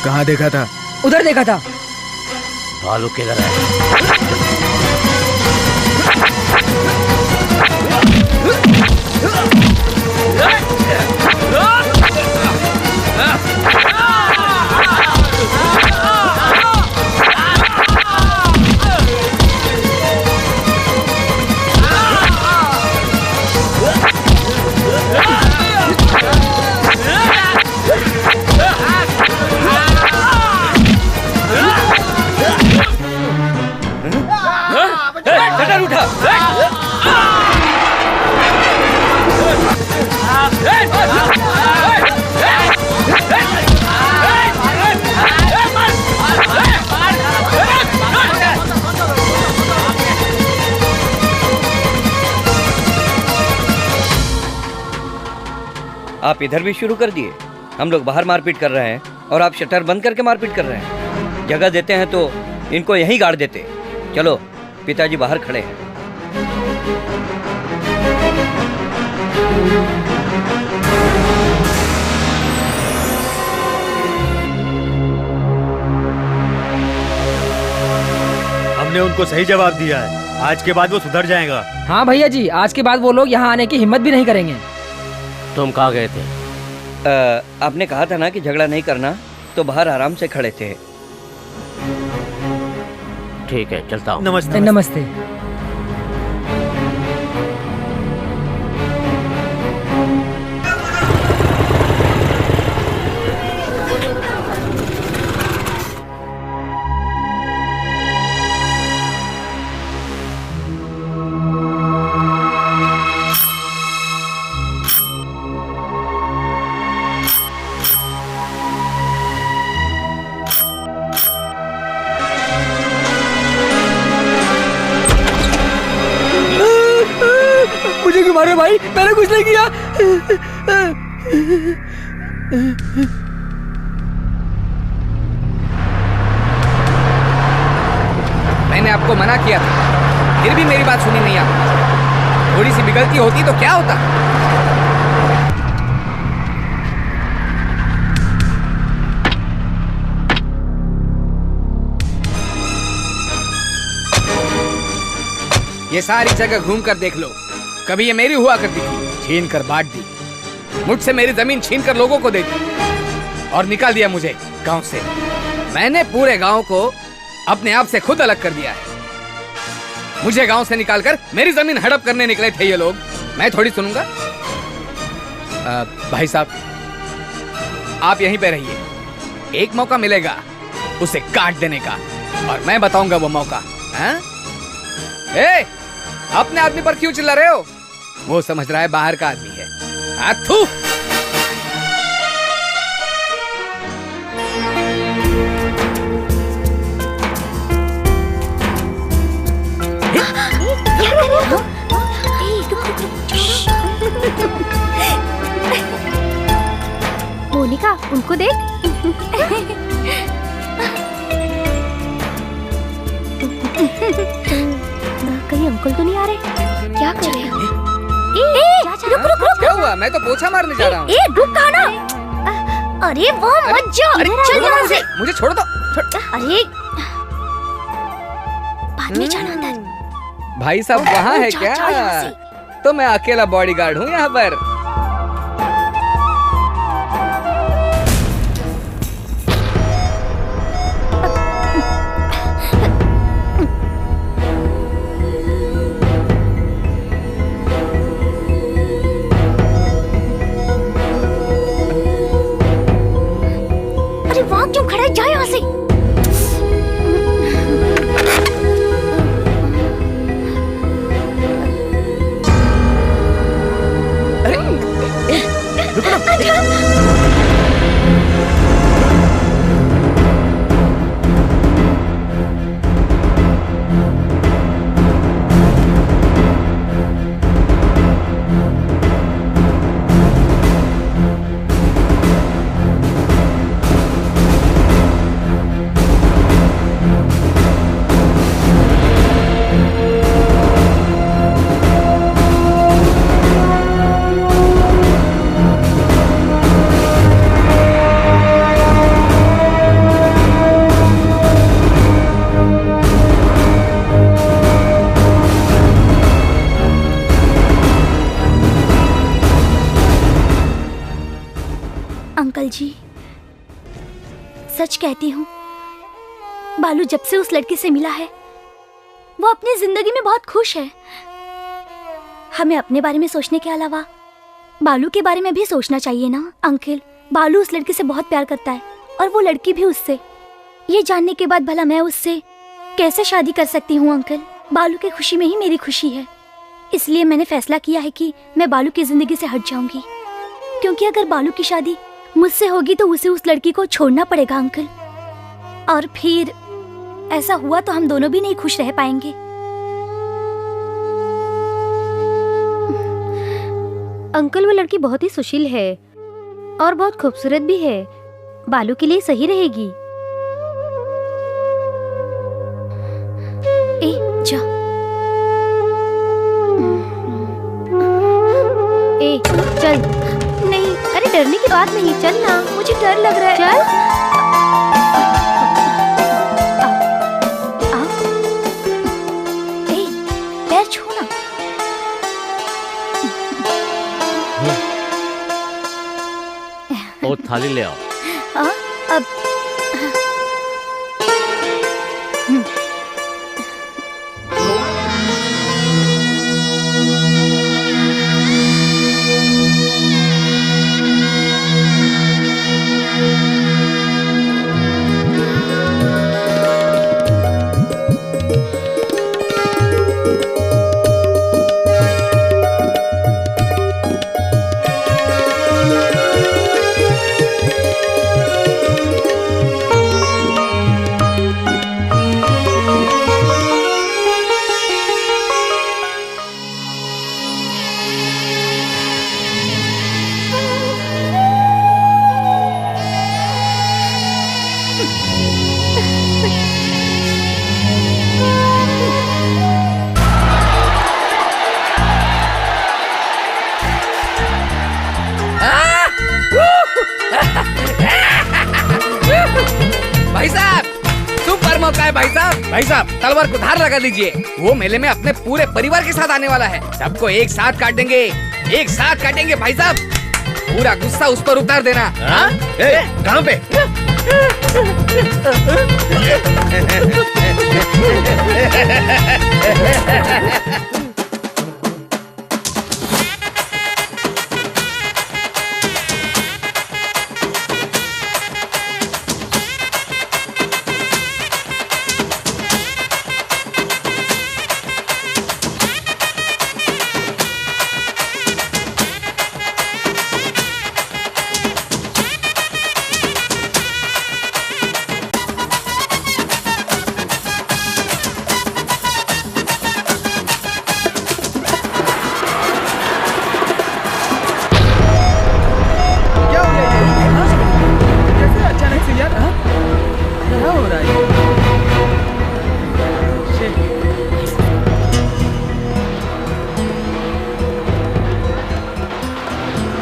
कहाँ देखा था? उधर देखा था। भालू किधर है? आप इधर भी शुरू कर दिए। हम लोग बाहर मारपीट कर रहे हैं और आप शटर बंद करके मारपीट कर रहे हैं। जगह देते हैं तो इनको यहीं गाड़ देते। चलो, पिताजी बाहर खड़े हैं। हमने उनको सही जवाब दिया है। आज के बाद वो सुधर जाएगा। हाँ भैया जी, आज के बाद वो लोग यहाँ आने की हिम्मत भी नहीं करेंगे। तुम कहाँ गए थे? आपने कहा था ना कि झगड़ा नहीं करना, तो बाहर आराम से खड़े थे। ठीक है, चलता हूँ। नमस्ते। नमस्ते। नहीं किया। मैंने आपको मना किया था, फिर भी मेरी बात सुनी नहीं आपने। थोड़ी सी भी गलती होती तो क्या होता? ये सारी जगह घूम कर देख लो, कभी ये मेरी हुआ करती थी, छीन कर बांट दी। मुझसे मेरी जमीन छीन कर लोगों को दे दी और निकाल दिया मुझे गांव से। मैंने पूरे गांव को अपने आप से खुद अलग कर दिया है। मुझे गांव से निकालकर मेरी जमीन हड़प करने निकले थे ये लोग, मैं थोड़ी सुनूंगा। भाई साहब, आप यहीं पे रहिए, एक मौका मिलेगा उसे काट देने का, और मैं बताऊंगा वो मौका। हाँ? ए, अपने आदमी पर क्यों चिल्ला रहे हो? वो समझ रहा है बाहर का आदमी है। थू। मोनिका, उनको देख। कहीं अंकल तो नहीं आ रहे? क्या कर रहे हो? रुक रुक रुक। क्या हुआ? मैं तो पोछा मारने जा रहा हूँ। रुक कहाँ ना? अरे वो मत जाओ, चल यहाँ से। मुझे छोड़ दो। अरे बाद में जाना अंदर। भाई साहब वहाँ है क्या? तो मैं अकेला बॉडीगार्ड हूँ यहाँ पर। अरे वहाँ क्यों खड़ा है? जा यहाँ से। अंकल जी, सच कहती हूँ, बालू जब से उस लड़की से मिला है, वो अपनी जिंदगी में बहुत खुश है। हमें अपने बारे में सोचने के अलावा बालू के बारे में भी सोचना चाहिए ना अंकल। बालू उस लड़की से बहुत प्यार करता है और वो लड़की भी उससे। ये जानने के बाद भला मैं उससे कैसे शादी कर सकती हूँ अंकल? बालू की खुशी में ही मेरी खुशी है। इसलिए मैंने फैसला किया है कि मैं बालू की जिंदगी से हट जाऊंगी, क्योंकि अगर बालू की शादी मुझसे होगी तो उसे उस लड़की को छोड़ना पड़ेगा अंकल, और फिर ऐसा हुआ तो हम दोनों भी नहीं खुश रह पाएंगे। अंकल, वो लड़की बहुत ही सुशील है और बहुत खूबसूरत भी है। बालू के लिए सही रहेगी। जा। चल। नहीं, अरे डरने की बात नहीं, चल ना। मुझे डर लग रहा है। चल। पैर छू ना। वो थाली ले आओ। अब लोग का है भाई साहब। भाई साहब तलवार को धार लगा दीजिए। वो मेले में अपने पूरे परिवार के साथ आने वाला है। सबको एक साथ काटेंगे, एक साथ काटेंगे भाई साहब। पूरा गुस्सा उस पर उतार देना। कहाँ पे?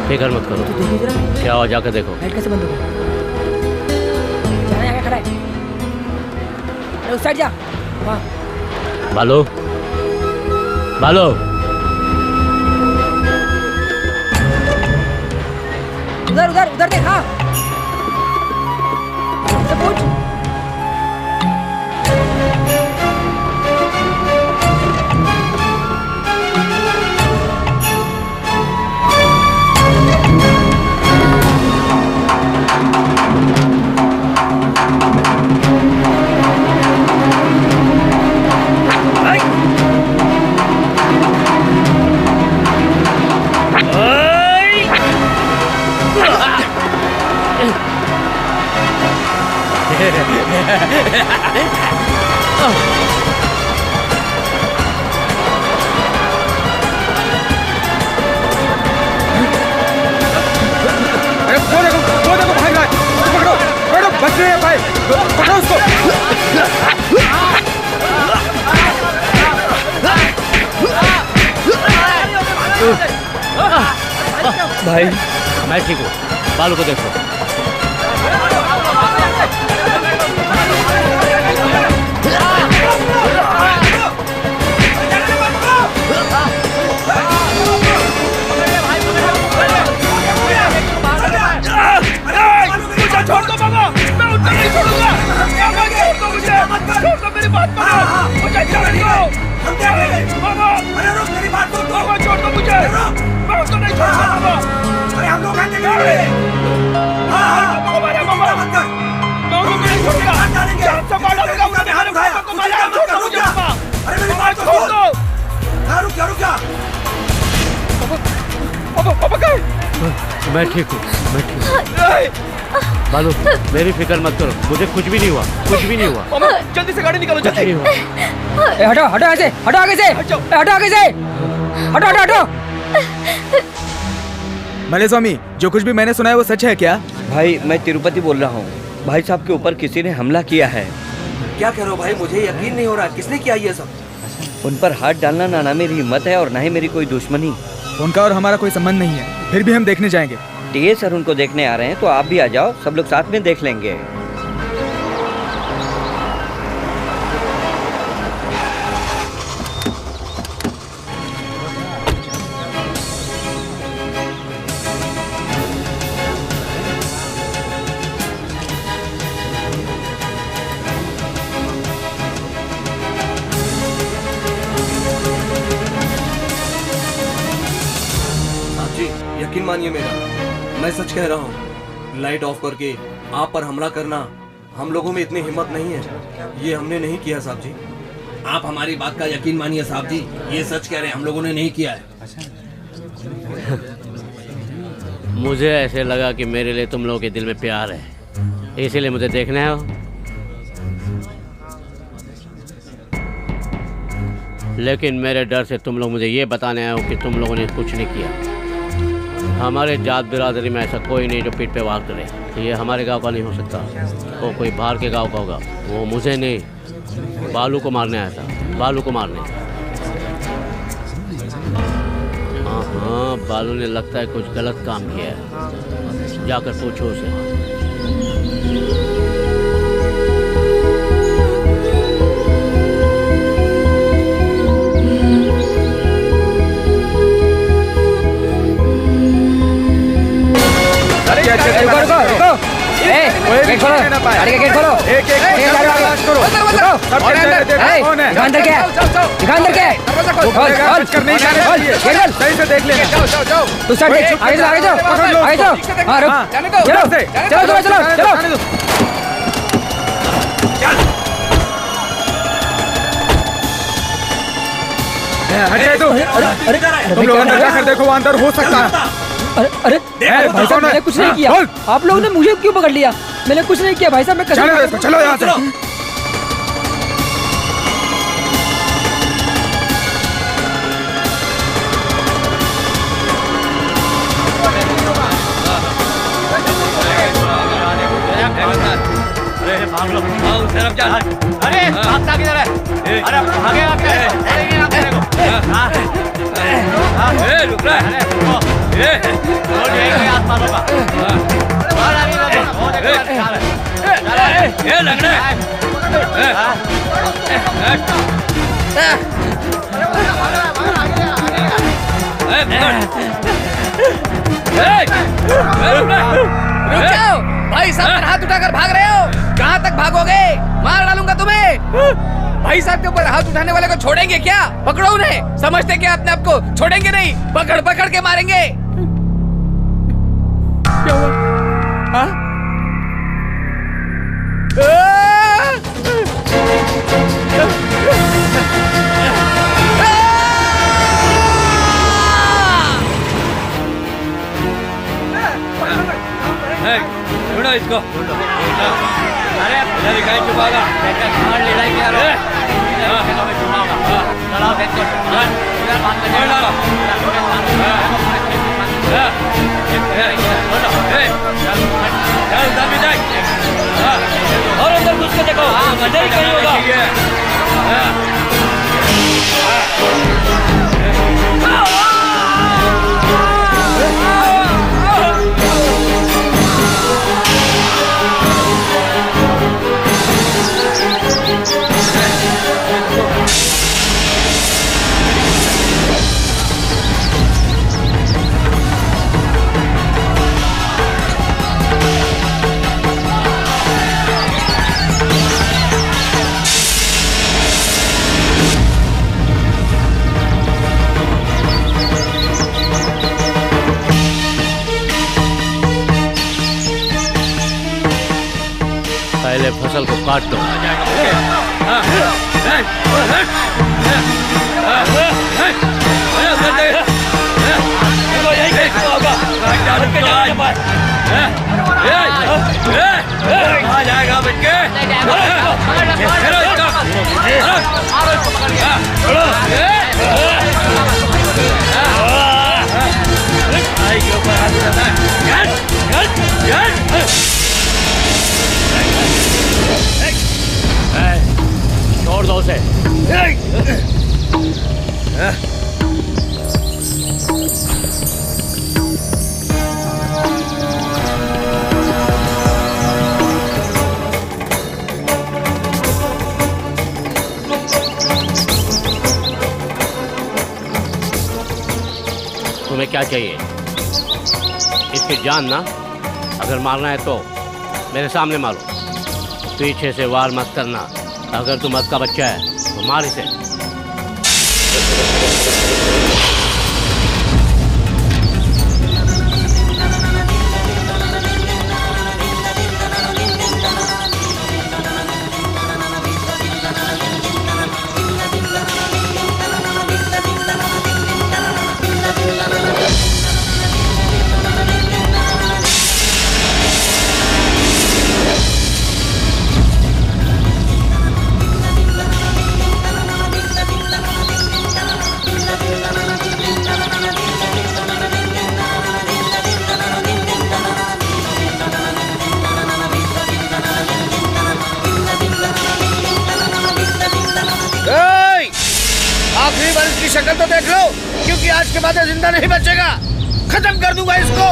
फिक्र मत करो। क्या हो, जाकर देखो। लाइट कैसे बंद हो गई? जाना यहाँ खड़ा है। अरे उस साइड जा। वाह। बालो, बालो। उधर उधर उधर देख। हाँ पूछ। भाई मैं ठीक हूँ। बालू को देखो। छोड़ दो बाबा, मैं उतना नहीं छोड़ूंगा। छोड़ दो मुझे, छोड़ दो मेरी बात मानो, मुझे छोड़ दो। बाबा, अरे रुक, मेरी बात सुन। बाबा छोड़ दो मुझे, मैं उतना नहीं छोड़ूंगा बाबा। अरे हम लोग आएंगे। हमारे बाबा, मैं उनको नहीं छोड़ूंगा। जान से मार डालूंगा, उन्होंने हमारे बाबा को मारा। छोड़ दो मुझे बाबा, अरे मेरी बात छोड़ दो। रुक जा, रुक जा। पापा कहाँ? मैं ठीक हूँ, मैं ठीक हूँ। बालू मेरी फिक्र मत करो, मुझे कुछ भी नहीं हुआ, कुछ भी नहीं हुआ। जल्दी से गाड़ी निकालो, जल्दी नहीं हुआ। हटो हटो ऐसे, हटो आगे से, हटो आगे से, हटो हटो हटो। मले स्वामी, जो कुछ भी मैंने सुना है वो सच है क्या? भाई मैं तिरुपति बोल रहा हूँ। भाई साहब के ऊपर किसी ने हमला किया है। क्या कह रहे हो भाई? मुझे यकीन नहीं हो रहा। किसने किया ये सब? उन पर हाथ डालना ना मेरी हिम्मत है और ना ही मेरी कोई दुश्मनी। उनका और हमारा कोई संबंध नहीं है, फिर भी हम देखने जाएंगे। टीए सर उनको देखने आ रहे हैं तो आप भी आ जाओ, सब लोग साथ में देख लेंगे। यकीन मानिए मेरा, मैं सच कह रहा हूँ। लाइट ऑफ करके आप पर हमला करना हम लोगों में इतनी हिम्मत नहीं है। ये हमने नहीं किया साहब जी। आप हमारी बात का यकीन मानिए साहब जी, ये सच कह रहे हैं, हम लोगों ने नहीं किया है। मुझे ऐसे लगा कि मेरे लिए तुम लोगों के दिल में प्यार है, इसीलिए मुझे देखना है। लेकिन मेरे डर से तुम लोग मुझे ये बताने आए हो कि तुम लोगों ने कुछ नहीं किया। हमारे जात बिरादरी में ऐसा कोई नहीं जो पीठ पे वार करे। ये हमारे गांव का नहीं हो सकता, वो कोई बाहर के गांव का होगा। वो मुझे नहीं, बालू को मारने आया था, बालू को मारने। हाँ, बालू ने लगता है कुछ गलत काम किया है, जाकर पूछो उसे। गेट खोलो, गाड़ी का गेट खोलो। दिखा अंदर क्या है, दिखा अंदर क्या है। सही से देख लेना। तू स्टार्ट दे, आगे चलो, आगे चलो, आगे चलो। हाँ रुक, चलो चलो चलो चलो। हटे तुम लोग अंदर जाकर देखो, वो अंदर हो सकता है। अरे भाई साहब मैंने कुछ नहीं किया, आप लोगों ने मुझे क्यों पकड़ लिया? मैंने कुछ नहीं किया भाई साहब, मैं कसम। चलो यहाँ से। अरे भागता किधर है? अरे भागे आप क्या? रुक रहा है। आसमान होगा। ये लग रहा रुक जाओ भाई साहब, पर हाथ उठाकर भाग रहे हो, कहाँ तक भागोगे? मार डालूंगा तुम्हें। भाई साहब के ऊपर हाथ उठाने वाले को छोड़ेंगे क्या? पकड़ो उन्हें। समझते क्या अपने आप को? छोड़ेंगे नहीं, पकड़ पकड़ के मारेंगे। क्या हुआ? हाँ? ढूंढो इसको। अरे दिखाई छुपागा, लड़ाई क्या रो? चलाओ देखो, और अंदर घुस के देखो, अंदर ही कहीं होगा। पहले फसल को काट दो। आ जाएगा बच्चे। छोड़ दो उसे। तुम्हें क्या चाहिए? इसकी जान ना, अगर मारना है तो मेरे सामने मारो, पीछे से वार मत करना। अगर तू मत का बच्चा है तो मार इसे। आखिरी बार इसकी शक्ल तो देख लो, क्योंकि आज के बाद जिंदा नहीं बचेगा। खत्म कर दूंगा इसको।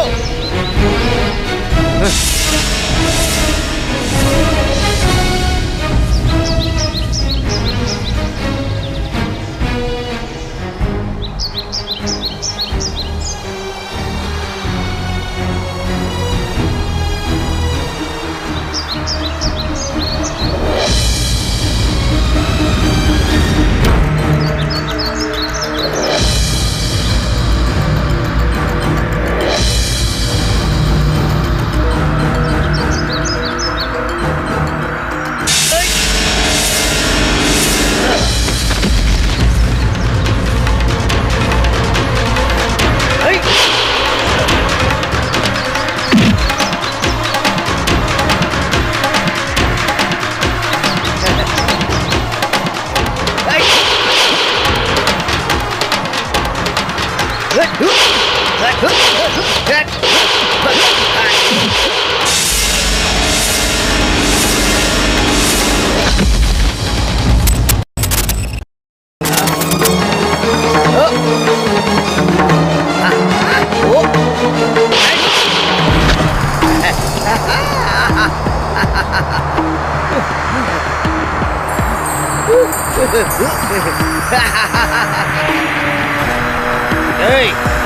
ए,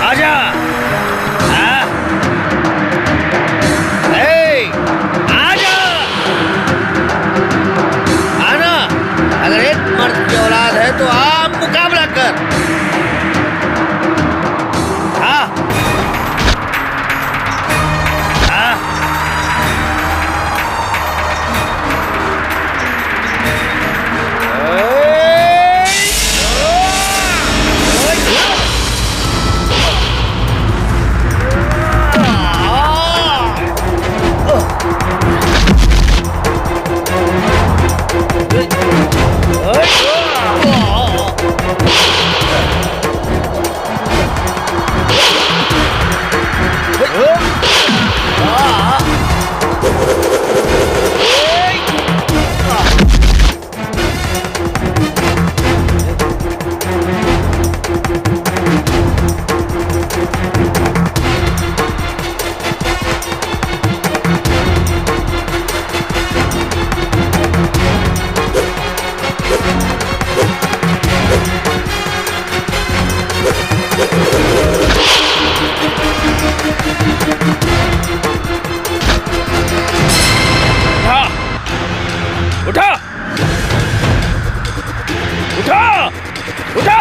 आजा। हाँ? ए, आजा। आना। अगर एक मर्द की औलाद है तो आप मुकाबला कर। हाँ। हाँ। उठा उठा उठा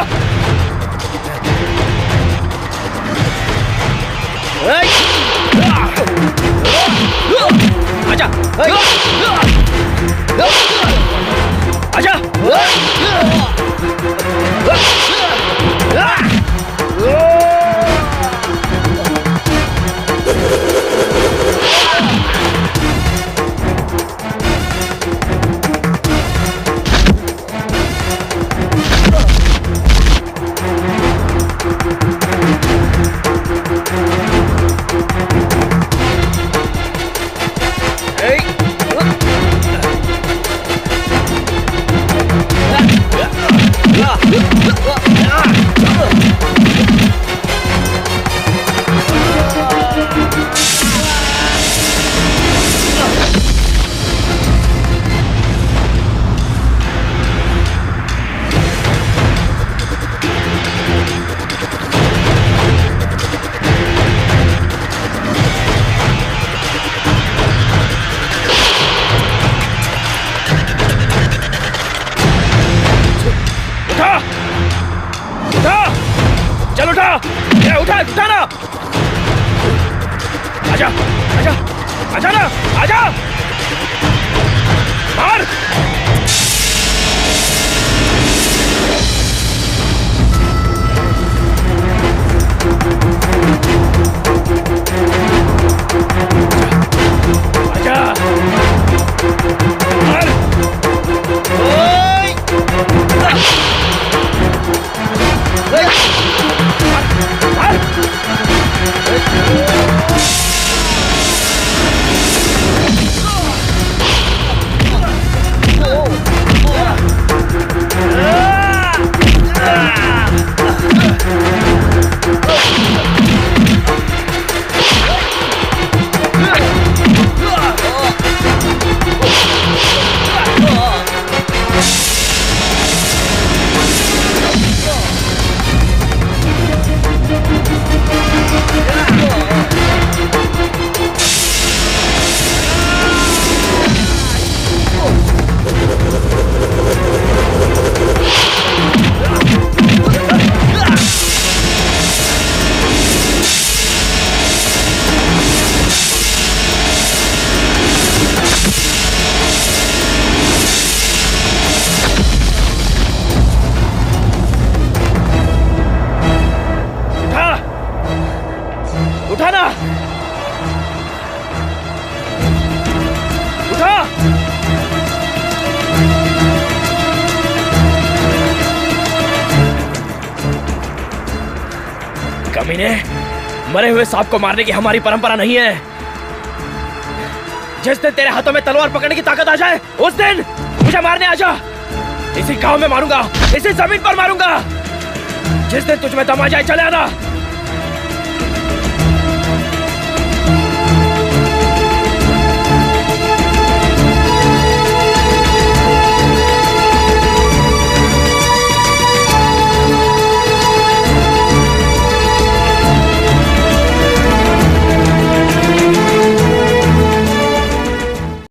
आजा आजा उठा ना आजा आजा आजा ना आजा मार आजा मार उठाना उठा कमीने मरे हुए सांप को मारने की हमारी परंपरा नहीं है। जिस दिन तेरे हाथों में तलवार पकड़ने की ताकत आ जाए उस दिन मुझे मारने आ जा। इसी गांव में मारूंगा, इसी जमीन पर मारूंगा। जिस दिन तुझ में दम आ जाए चले आना।